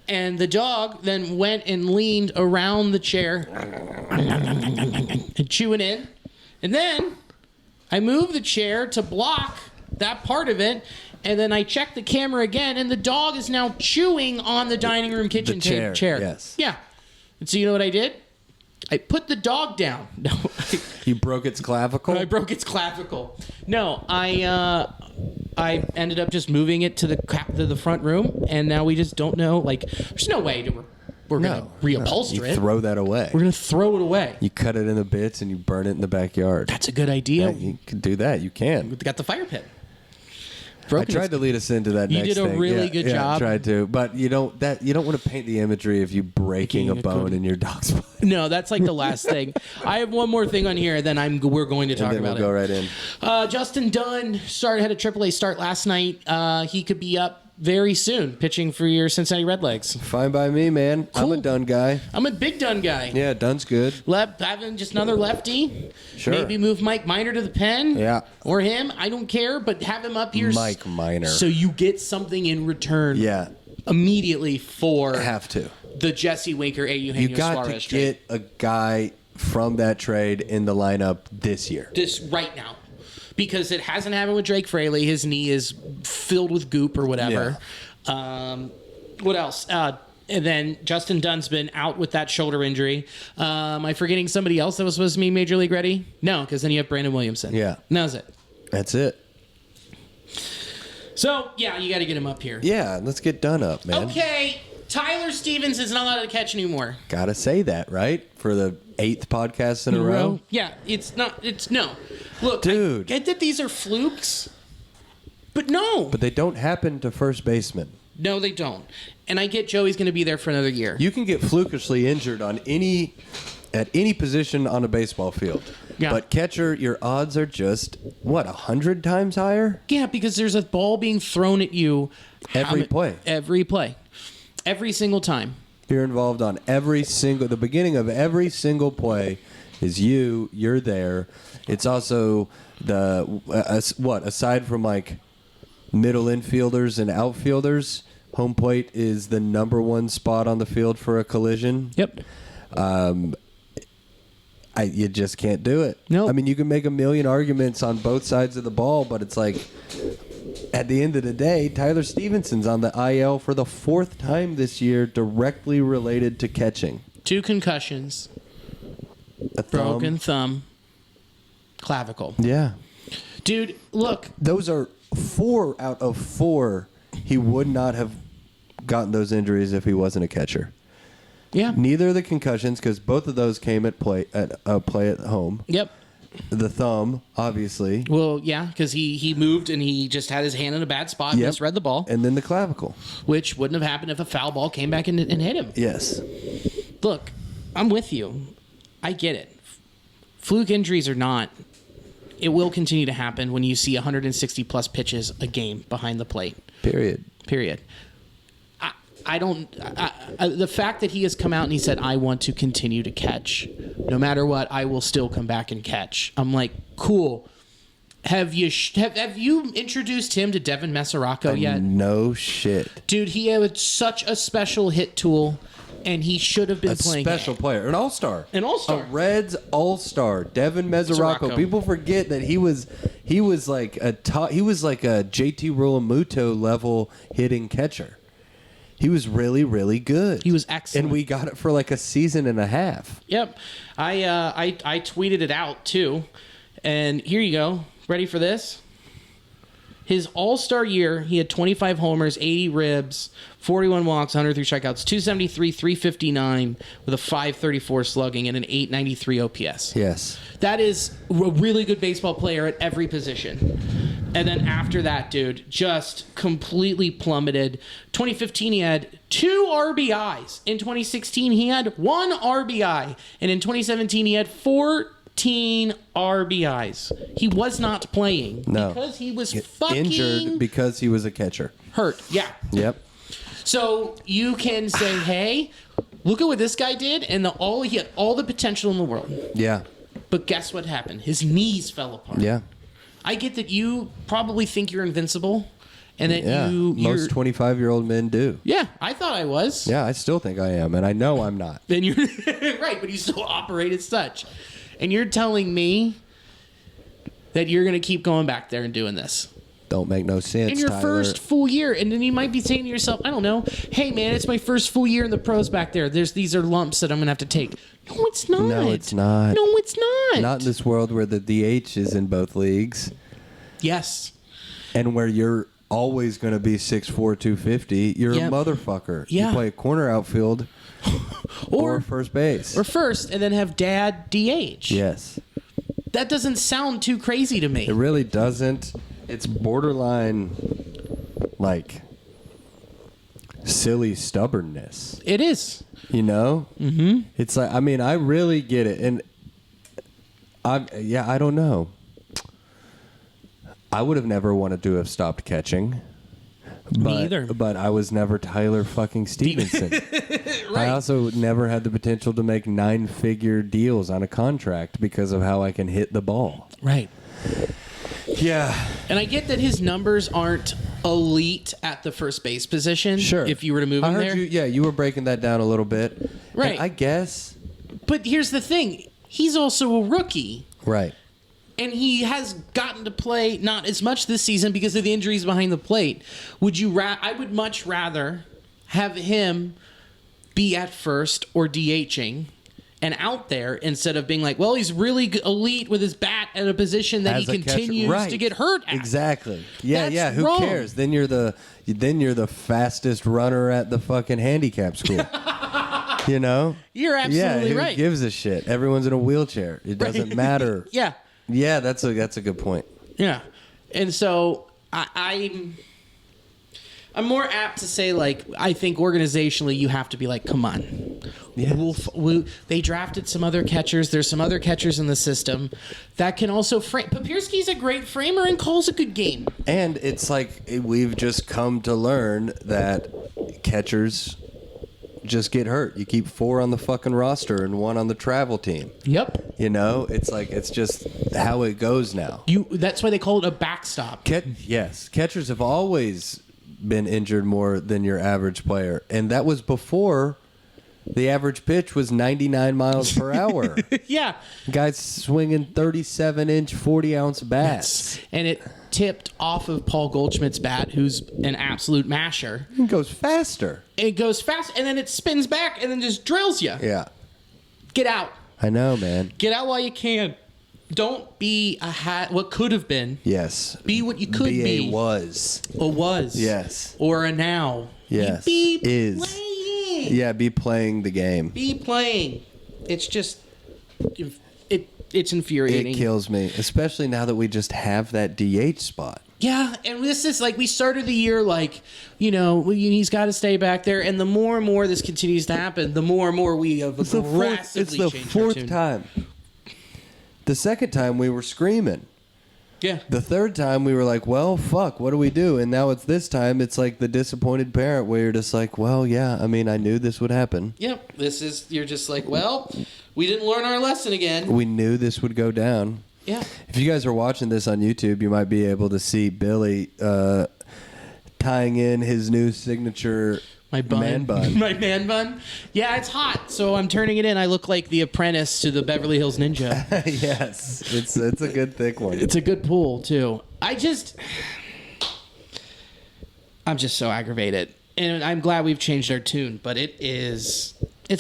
[SPEAKER 1] and the dog then went and leaned around the chair and chewing in. And then I moved the chair to block that part of it. And then I checked the camera again, and the dog is now chewing on the dining room kitchen
[SPEAKER 2] chair. Yes.
[SPEAKER 1] Yeah. And so you know what I did? I put the dog down. No,
[SPEAKER 2] You broke its clavicle?
[SPEAKER 1] I broke its clavicle. No, I ended up just moving it to the front room, and now we just don't know. Like, there's no way we're gonna reupholster
[SPEAKER 2] You
[SPEAKER 1] it.
[SPEAKER 2] throw that away.
[SPEAKER 1] We're gonna throw it away.
[SPEAKER 2] You cut it into bits and you burn it in the backyard.
[SPEAKER 1] That's a good idea.
[SPEAKER 2] Yeah, you can do that. You can.
[SPEAKER 1] We got the fire pit.
[SPEAKER 2] I tried to lead us into that.
[SPEAKER 1] You
[SPEAKER 2] next
[SPEAKER 1] did a
[SPEAKER 2] thing.
[SPEAKER 1] really
[SPEAKER 2] Yeah,
[SPEAKER 1] good
[SPEAKER 2] yeah,
[SPEAKER 1] job.
[SPEAKER 2] I tried to, but you don't want to paint the imagery of you breaking a bone in your dog's butt.
[SPEAKER 1] No, that's like the last thing. I have one more thing on here, then we're going to talk
[SPEAKER 2] And then
[SPEAKER 1] about
[SPEAKER 2] we'll go
[SPEAKER 1] it.
[SPEAKER 2] right in.
[SPEAKER 1] Justin Dunn had a AAA start last night. He could be up very soon pitching for your Cincinnati Redlegs.
[SPEAKER 2] Fine by me, man. I'm a
[SPEAKER 1] Cool.
[SPEAKER 2] Dunn guy.
[SPEAKER 1] I'm a big Dunn guy.
[SPEAKER 2] Yeah, Dunn's good.
[SPEAKER 1] Having just another lefty.
[SPEAKER 2] Sure.
[SPEAKER 1] Maybe move Mike Minor to the pen.
[SPEAKER 2] Yeah.
[SPEAKER 1] Or him. I don't care, but have him up here.
[SPEAKER 2] Mike Minor.
[SPEAKER 1] So you get something in return.
[SPEAKER 2] Yeah.
[SPEAKER 1] Immediately for
[SPEAKER 2] Have to.
[SPEAKER 1] the Jesse Winker, Eugenio
[SPEAKER 2] You got
[SPEAKER 1] Suarez
[SPEAKER 2] to
[SPEAKER 1] trade.
[SPEAKER 2] get a guy from that trade in the lineup this year.
[SPEAKER 1] This right now. Because it hasn't happened with Drake Fraley. His knee is filled with goop or whatever. What else? And then Justin Dunn's been out with that shoulder injury. Am I forgetting somebody else that was supposed to be Major League ready? No, because then you have Brandon Williamson.
[SPEAKER 2] Yeah.
[SPEAKER 1] And that was it.
[SPEAKER 2] That's it.
[SPEAKER 1] So, yeah, you got to get him up here.
[SPEAKER 2] Yeah, let's get Dunn up, man.
[SPEAKER 1] Okay, Tyler Stephenson is not allowed to catch anymore.
[SPEAKER 2] Gotta say that, right? For the 8th podcast in a row.
[SPEAKER 1] Yeah, no. Look,
[SPEAKER 2] Dude.
[SPEAKER 1] I get that these are flukes, but no.
[SPEAKER 2] But they don't happen to first baseman.
[SPEAKER 1] No, they don't. And I get Joey's going to be there for another year.
[SPEAKER 2] You can get flukishly injured at any position on a baseball field.
[SPEAKER 1] Yeah.
[SPEAKER 2] But catcher, your odds are just, 100 times higher?
[SPEAKER 1] Yeah, because there's a ball being thrown at you.
[SPEAKER 2] Every play.
[SPEAKER 1] Every play. Every single time.
[SPEAKER 2] You're involved on the beginning of every single play is you're there. It's also aside from like middle infielders and outfielders, home plate is the number one spot on the field for a collision.
[SPEAKER 1] Yep.
[SPEAKER 2] You just can't do it.
[SPEAKER 1] Nope.
[SPEAKER 2] I mean, you can make a million arguments on both sides of the ball, but it's like, at the end of the day, Tyler Stephenson's on the IL for the 4th time this year, directly related to catching.
[SPEAKER 1] 2 concussions.
[SPEAKER 2] A thumb.
[SPEAKER 1] Broken thumb. Clavicle.
[SPEAKER 2] Yeah.
[SPEAKER 1] Dude, look.
[SPEAKER 2] Those are 4 out of 4. He would not have gotten those injuries if he wasn't a catcher.
[SPEAKER 1] Yeah.
[SPEAKER 2] Neither of the concussions, because both of those came at play at home.
[SPEAKER 1] Yep.
[SPEAKER 2] The thumb, obviously.
[SPEAKER 1] Well, yeah, because he moved and he just had his hand in a bad spot and misread the ball,
[SPEAKER 2] And then the clavicle.
[SPEAKER 1] which wouldn't have happened if a foul ball came back and hit him.
[SPEAKER 2] Yes.
[SPEAKER 1] Look, I'm with you. I get it. Fluke injuries or not, it will continue to happen when you see 160 plus pitches a game behind the plate.
[SPEAKER 2] Period.
[SPEAKER 1] The fact that he has come out and he said, I want to continue to catch. No matter what, I will still come back and catch. I'm like, cool. Have you introduced him to Devin Mesoraco yet?
[SPEAKER 2] No shit.
[SPEAKER 1] Dude, he had such a special hit tool, and he should have been playing.
[SPEAKER 2] Special player. An all-star.
[SPEAKER 1] An all-star.
[SPEAKER 2] A Reds all-star. Devin Mesoraco.
[SPEAKER 1] Mesoraco.
[SPEAKER 2] People forget that he was like a JT Realmuto level hitting catcher. He was really, really good.
[SPEAKER 1] He was excellent.
[SPEAKER 2] And we got it for like a season and a half.
[SPEAKER 1] Yep. I tweeted it out, too. And here you go. Ready for this? His all-star year, he had 25 homers, 80 ribs, 41 walks, 103 strikeouts, 273, 359 with a 534 slugging and an 893 OPS.
[SPEAKER 2] Yes.
[SPEAKER 1] That is a really good baseball player at every position. And then after that, dude, just completely plummeted. 2015, he had 2 RBIs. In 2016, he had 1 RBI. And in 2017, he had 14 RBIs. He was not playing because he was fucking
[SPEAKER 2] injured because he was a catcher.
[SPEAKER 1] Hurt. Yeah.
[SPEAKER 2] Yep.
[SPEAKER 1] So you can say, hey, look at what this guy did, and he had all the potential in the world.
[SPEAKER 2] Yeah.
[SPEAKER 1] But guess what happened? His knees fell apart.
[SPEAKER 2] Yeah.
[SPEAKER 1] I get that you probably think you're invincible, and that
[SPEAKER 2] most 25-year-old men do.
[SPEAKER 1] Yeah, I thought I was.
[SPEAKER 2] Yeah, I still think I am, and I know I'm not.
[SPEAKER 1] Then you're right, but you still operate as such. And you're telling me that you're going to keep going back there and doing this.
[SPEAKER 2] Don't make no sense,
[SPEAKER 1] in your
[SPEAKER 2] Tyler.
[SPEAKER 1] first full year, and then you might be saying to yourself, I don't know, hey man, it's my first full year in the pros back there. These are lumps that I'm gonna have to take. No, it's not.
[SPEAKER 2] No, it's not.
[SPEAKER 1] No, it's not.
[SPEAKER 2] Not in this world where the DH is in both leagues.
[SPEAKER 1] Yes.
[SPEAKER 2] And where you're always going to be 6'4", 250. You're a motherfucker.
[SPEAKER 1] Yeah.
[SPEAKER 2] You play a corner outfield or first base.
[SPEAKER 1] Or first, and then have dad DH.
[SPEAKER 2] Yes.
[SPEAKER 1] That doesn't sound too crazy to me.
[SPEAKER 2] It really doesn't. It's borderline, like, silly stubbornness.
[SPEAKER 1] It is.
[SPEAKER 2] You know? Mm-hmm. It's like, I mean, I really get it. And, I don't know. I would have never wanted to have stopped catching.
[SPEAKER 1] Me either.
[SPEAKER 2] But I was never Tyler fucking Stephenson.
[SPEAKER 1] Right.
[SPEAKER 2] I also never had the potential to make 9-figure deals on a contract because of how I can hit the ball.
[SPEAKER 1] Right.
[SPEAKER 2] Yeah.
[SPEAKER 1] And I get that his numbers aren't elite at the first base position.
[SPEAKER 2] Sure.
[SPEAKER 1] If you were to move him there.
[SPEAKER 2] You were breaking that down a little bit.
[SPEAKER 1] Right.
[SPEAKER 2] And I guess.
[SPEAKER 1] But here's the thing. He's also a rookie.
[SPEAKER 2] Right.
[SPEAKER 1] And he has gotten to play not as much this season because of the injuries behind the plate. I would much rather have him be at first or DHing and out there instead of being like, well, he's really elite with his bat at a position that he continues to get hurt at.
[SPEAKER 2] Exactly. Yeah,
[SPEAKER 1] That's
[SPEAKER 2] Who
[SPEAKER 1] wrong.
[SPEAKER 2] cares? Then you're the fastest runner at the fucking handicap school. You know?
[SPEAKER 1] You're absolutely
[SPEAKER 2] who
[SPEAKER 1] right.
[SPEAKER 2] gives a shit? Everyone's in a wheelchair. It doesn't matter.
[SPEAKER 1] Yeah.
[SPEAKER 2] Yeah, that's a good point.
[SPEAKER 1] Yeah. And so I'm more apt to say, like, I think organizationally you have to be like, come on.
[SPEAKER 2] Yes.
[SPEAKER 1] They drafted some other catchers. There's some other catchers in the system that can also frame. Papierski's a great framer and calls a good game.
[SPEAKER 2] And it's like we've just come to learn that catchers just get hurt. You keep 4 on the fucking roster and 1 on the travel team.
[SPEAKER 1] Yep.
[SPEAKER 2] You know, it's like it's just how it goes now.
[SPEAKER 1] That's why they call it a backstop.
[SPEAKER 2] Yes, catchers have always been injured more than your average player, and that was before the average pitch was 99 miles per hour.
[SPEAKER 1] Yeah.
[SPEAKER 2] Guys swinging 37-inch, 40-ounce bats.
[SPEAKER 1] And it tipped off of Paul Goldschmidt's bat, who's an absolute masher.
[SPEAKER 2] It goes faster.
[SPEAKER 1] It goes fast, and then it spins back and then just drills you.
[SPEAKER 2] Yeah.
[SPEAKER 1] Get out.
[SPEAKER 2] I know, man.
[SPEAKER 1] Get out while you can. Don't be what could have been.
[SPEAKER 2] Yes.
[SPEAKER 1] Be what you could be.
[SPEAKER 2] A was.
[SPEAKER 1] A was.
[SPEAKER 2] Yes.
[SPEAKER 1] Or a now.
[SPEAKER 2] Yes.
[SPEAKER 1] Be
[SPEAKER 2] is.
[SPEAKER 1] playing.
[SPEAKER 2] Yeah, be playing the game.
[SPEAKER 1] Be playing. It's just... It's infuriating.
[SPEAKER 2] It kills me, especially now that we just have that DH spot.
[SPEAKER 1] Yeah, and this is like we started the year like, he's got to stay back there, and the more and more this continues to happen, the more and more we have aggressively
[SPEAKER 2] It's the
[SPEAKER 1] changed our
[SPEAKER 2] fourth
[SPEAKER 1] tune.
[SPEAKER 2] time. The second time we were screaming.
[SPEAKER 1] Yeah.
[SPEAKER 2] The third time we were like, well, fuck, what do we do? And now it's this time, it's like the disappointed parent where you're just like, well, yeah, I mean, I knew this would happen.
[SPEAKER 1] Yep. You're just like, well, we didn't learn our lesson again.
[SPEAKER 2] We knew this would go down.
[SPEAKER 1] Yeah.
[SPEAKER 2] If you guys are watching this on YouTube, you might be able to see Billy tying in his new signature man bun.
[SPEAKER 1] My man bun. Yeah, it's hot, so I'm turning it in. I look like the apprentice to the Beverly Hills Ninja.
[SPEAKER 2] Yes, it's a good thick one.
[SPEAKER 1] It's a good pool too. I'm just so aggravated, and I'm glad we've changed our tune. But it's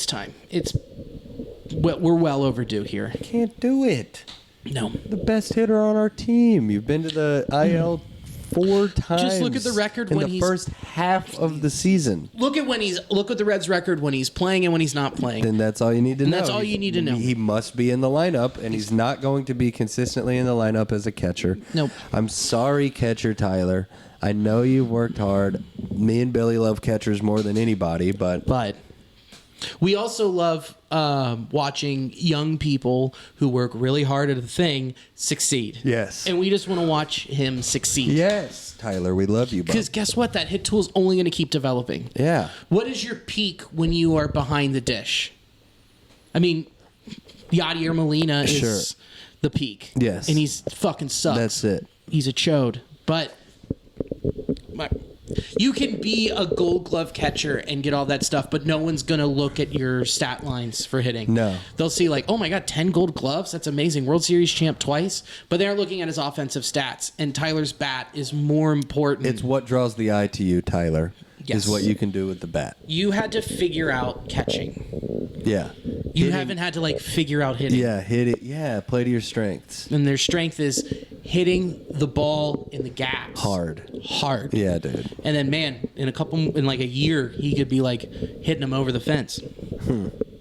[SPEAKER 1] time. We're well overdue here.
[SPEAKER 2] Can't do it.
[SPEAKER 1] No.
[SPEAKER 2] The best hitter on our team. You've been to the IL 4 times.
[SPEAKER 1] Just look at the record
[SPEAKER 2] in
[SPEAKER 1] when
[SPEAKER 2] the
[SPEAKER 1] he's
[SPEAKER 2] first half of the season.
[SPEAKER 1] Look at the Reds' record when he's playing and when he's not playing.
[SPEAKER 2] Then that's all you need to know.
[SPEAKER 1] That's all you need to know.
[SPEAKER 2] He must be in the lineup, and he's not going to be consistently in the lineup as a catcher.
[SPEAKER 1] Nope.
[SPEAKER 2] I'm sorry, catcher Tyler. I know you've worked hard. Me and Billy love catchers more than anybody, but
[SPEAKER 1] we also love watching young people who work really hard at a thing succeed.
[SPEAKER 2] Yes.
[SPEAKER 1] And we just want to watch him succeed.
[SPEAKER 2] yes, Tyler, we love you, bud.
[SPEAKER 1] Because guess what? That hit tool is only going to keep developing.
[SPEAKER 2] Yeah.
[SPEAKER 1] What is your peak when you are behind the dish? I mean, Yadier Molina is
[SPEAKER 2] Sure.
[SPEAKER 1] the peak.
[SPEAKER 2] Yes.
[SPEAKER 1] And he's fucking sucks.
[SPEAKER 2] That's it.
[SPEAKER 1] He's a chode. But you can be a Gold Glove catcher and get all that stuff, but no one's going to look at your stat lines for hitting.
[SPEAKER 2] No.
[SPEAKER 1] They'll see like, oh my God, 10 Gold Gloves? That's amazing. World Series champ twice. But they're looking at his offensive stats, and Tyler's bat is more important.
[SPEAKER 2] It's what draws the eye to you, Tyler,
[SPEAKER 1] Yes.
[SPEAKER 2] is what you can do with the bat.
[SPEAKER 1] You had to figure out catching.
[SPEAKER 2] Yeah.
[SPEAKER 1] You haven't had to like figure out hitting.
[SPEAKER 2] Yeah, hit it. Yeah, play to your strengths.
[SPEAKER 1] And their strength is hitting the ball in the gaps.
[SPEAKER 2] Hard. Yeah, dude.
[SPEAKER 1] And then, man, in like a year, he could be like hitting them over the fence.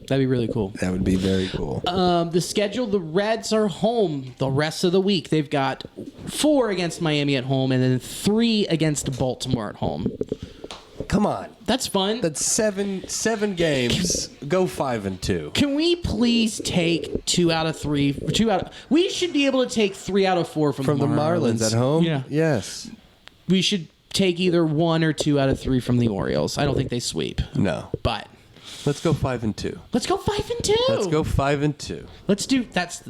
[SPEAKER 1] That'd be really cool.
[SPEAKER 2] That would be very cool.
[SPEAKER 1] The schedule, the Reds are home the rest of the week. They've got 4 against Miami at home and then 3 against Baltimore at home.
[SPEAKER 2] Come on.
[SPEAKER 1] That's fun.
[SPEAKER 2] That's seven games. Go 5-2.
[SPEAKER 1] Can we please take 2 out of 3? We should be able to take 3 out of 4 from
[SPEAKER 2] the Marlins at home?
[SPEAKER 1] Yeah.
[SPEAKER 2] Yes.
[SPEAKER 1] We should take either 1 or 2 out of 3 from the Orioles. I don't think they sweep.
[SPEAKER 2] No.
[SPEAKER 1] But
[SPEAKER 2] Let's go 5-2.
[SPEAKER 1] let's go 5-2.
[SPEAKER 2] Let's go 5-2.
[SPEAKER 1] Let's do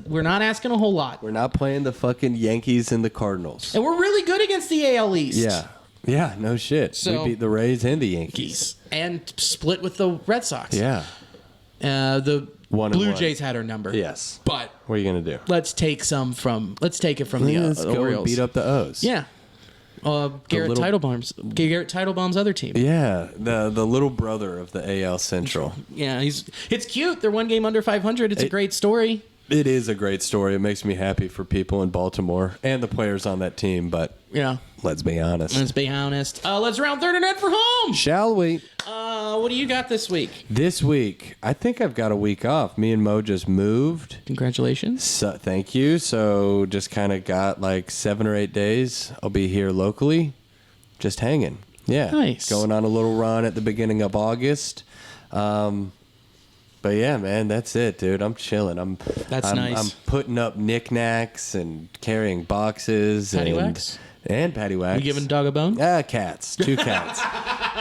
[SPEAKER 1] we're not asking a whole lot.
[SPEAKER 2] We're not playing the fucking Yankees and the Cardinals.
[SPEAKER 1] And we're really good against the AL East.
[SPEAKER 2] Yeah. Yeah, no shit.
[SPEAKER 1] So-
[SPEAKER 2] we beat the Rays and the Yankees.
[SPEAKER 1] And split with the Red Sox.
[SPEAKER 2] Yeah.
[SPEAKER 1] The
[SPEAKER 2] 1-1.
[SPEAKER 1] Blue Jays had our number.
[SPEAKER 2] Yes.
[SPEAKER 1] But
[SPEAKER 2] What are you going to do?
[SPEAKER 1] let's take it from the
[SPEAKER 2] Let's go
[SPEAKER 1] Orioles.
[SPEAKER 2] and beat up the O's.
[SPEAKER 1] Yeah. Garrett Teitelbaum's other team.
[SPEAKER 2] Yeah, the little brother of the AL Central.
[SPEAKER 1] Yeah, it's cute. They're 1 game under 500. It's a great story.
[SPEAKER 2] It is a great story. It makes me happy for people in Baltimore and the players on that team, but
[SPEAKER 1] Yeah.
[SPEAKER 2] let's be honest.
[SPEAKER 1] Let's be honest. Let's round third and end for home.
[SPEAKER 2] Shall we?
[SPEAKER 1] What do you got this week?
[SPEAKER 2] This week, I think I've got a week off. Me and Mo just moved.
[SPEAKER 1] Congratulations.
[SPEAKER 2] So, thank you. So just kind of got like 7 or 8 days. I'll be here locally, just hanging. Yeah.
[SPEAKER 1] Nice.
[SPEAKER 2] Going on a little run at the beginning of August. But yeah, man, that's it, dude. I'm chilling.
[SPEAKER 1] That's nice.
[SPEAKER 2] I'm putting up knickknacks and carrying boxes
[SPEAKER 1] Patty wax?
[SPEAKER 2] And patty wax.
[SPEAKER 1] You giving the dog a bone?
[SPEAKER 2] Cats. 2 cats.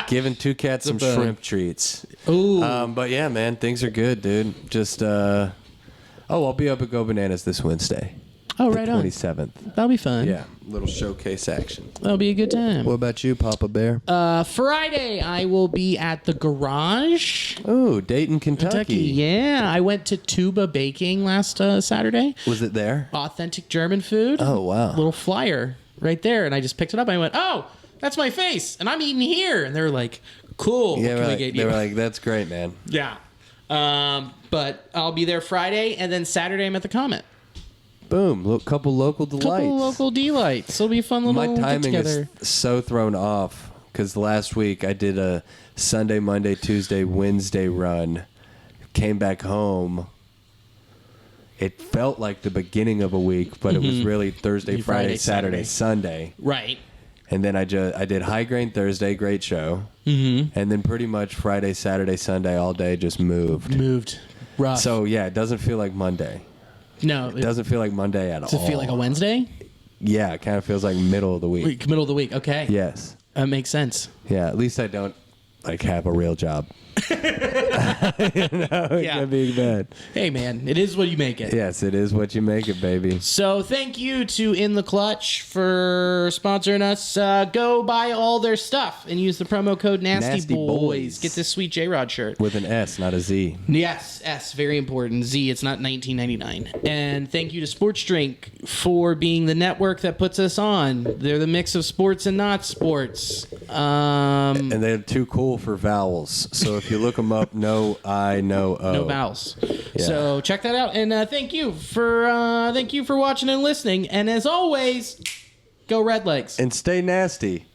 [SPEAKER 2] Giving 2 cats some
[SPEAKER 1] bone.
[SPEAKER 2] shrimp treats.
[SPEAKER 1] Ooh.
[SPEAKER 2] But yeah, man, things are good, dude. Just I'll be up at Go Bananas this Wednesday.
[SPEAKER 1] Oh,
[SPEAKER 2] the
[SPEAKER 1] right on.
[SPEAKER 2] 27th.
[SPEAKER 1] That'll be fun.
[SPEAKER 2] Yeah, little showcase action.
[SPEAKER 1] That'll be a good time.
[SPEAKER 2] What about you, Papa Bear?
[SPEAKER 1] Friday, I will be at the Garage.
[SPEAKER 2] Oh, Dayton, Kentucky.
[SPEAKER 1] Yeah, I went to Tuba Baking last Saturday.
[SPEAKER 2] Was it there?
[SPEAKER 1] Authentic German food.
[SPEAKER 2] Oh, wow.
[SPEAKER 1] Little flyer right there. And I just picked it up and I went, oh, that's my face. And I'm eating here. And they were like, cool.
[SPEAKER 2] Yeah,
[SPEAKER 1] What can we
[SPEAKER 2] like,
[SPEAKER 1] get
[SPEAKER 2] they
[SPEAKER 1] you?
[SPEAKER 2] were like, that's great, man.
[SPEAKER 1] Yeah. But I'll be there Friday. And then Saturday, I'm at the Comet.
[SPEAKER 2] Boom, couple local delights.
[SPEAKER 1] Couple local delights. It'll be a fun little
[SPEAKER 2] My timing
[SPEAKER 1] get-together.
[SPEAKER 2] is so thrown off because last week I did a Sunday, Monday, Tuesday, Wednesday run. Came back home. It felt like the beginning of a week, but it was really Thursday, Friday, Saturday, Sunday.
[SPEAKER 1] Right.
[SPEAKER 2] And then I did High Grain Thursday, great show. Mm-hmm. And then pretty much Friday, Saturday, Sunday, all day just moved.
[SPEAKER 1] Rough.
[SPEAKER 2] So yeah, it doesn't feel like Monday.
[SPEAKER 1] No.
[SPEAKER 2] It doesn't feel like Monday at all.
[SPEAKER 1] Does it feel like a Wednesday?
[SPEAKER 2] Yeah, it kind of feels like middle of the week.
[SPEAKER 1] Middle of the week. Okay.
[SPEAKER 2] Yes.
[SPEAKER 1] That makes sense.
[SPEAKER 2] Yeah, at least I don't have a real job. It can be bad.
[SPEAKER 1] Hey, man, it is what you make it.
[SPEAKER 2] Yes, it is what you make it, baby.
[SPEAKER 1] So thank you to In the Clutch for sponsoring us. Go buy all their stuff and use the promo code Nasty Boys. Get this sweet J-Rod shirt.
[SPEAKER 2] With an S, not a Z.
[SPEAKER 1] Yes, S, very important. Z, it's not $19.99. And thank you to Sports Drink for being the network that puts us on. They're the mix of sports and not sports.
[SPEAKER 2] And they're too cool for vowels. So if you look them up, no I, no O.
[SPEAKER 1] No vowels.
[SPEAKER 2] Yeah.
[SPEAKER 1] So check that out. And thank you for watching and listening. And as always, Go Redlegs.
[SPEAKER 2] And stay nasty.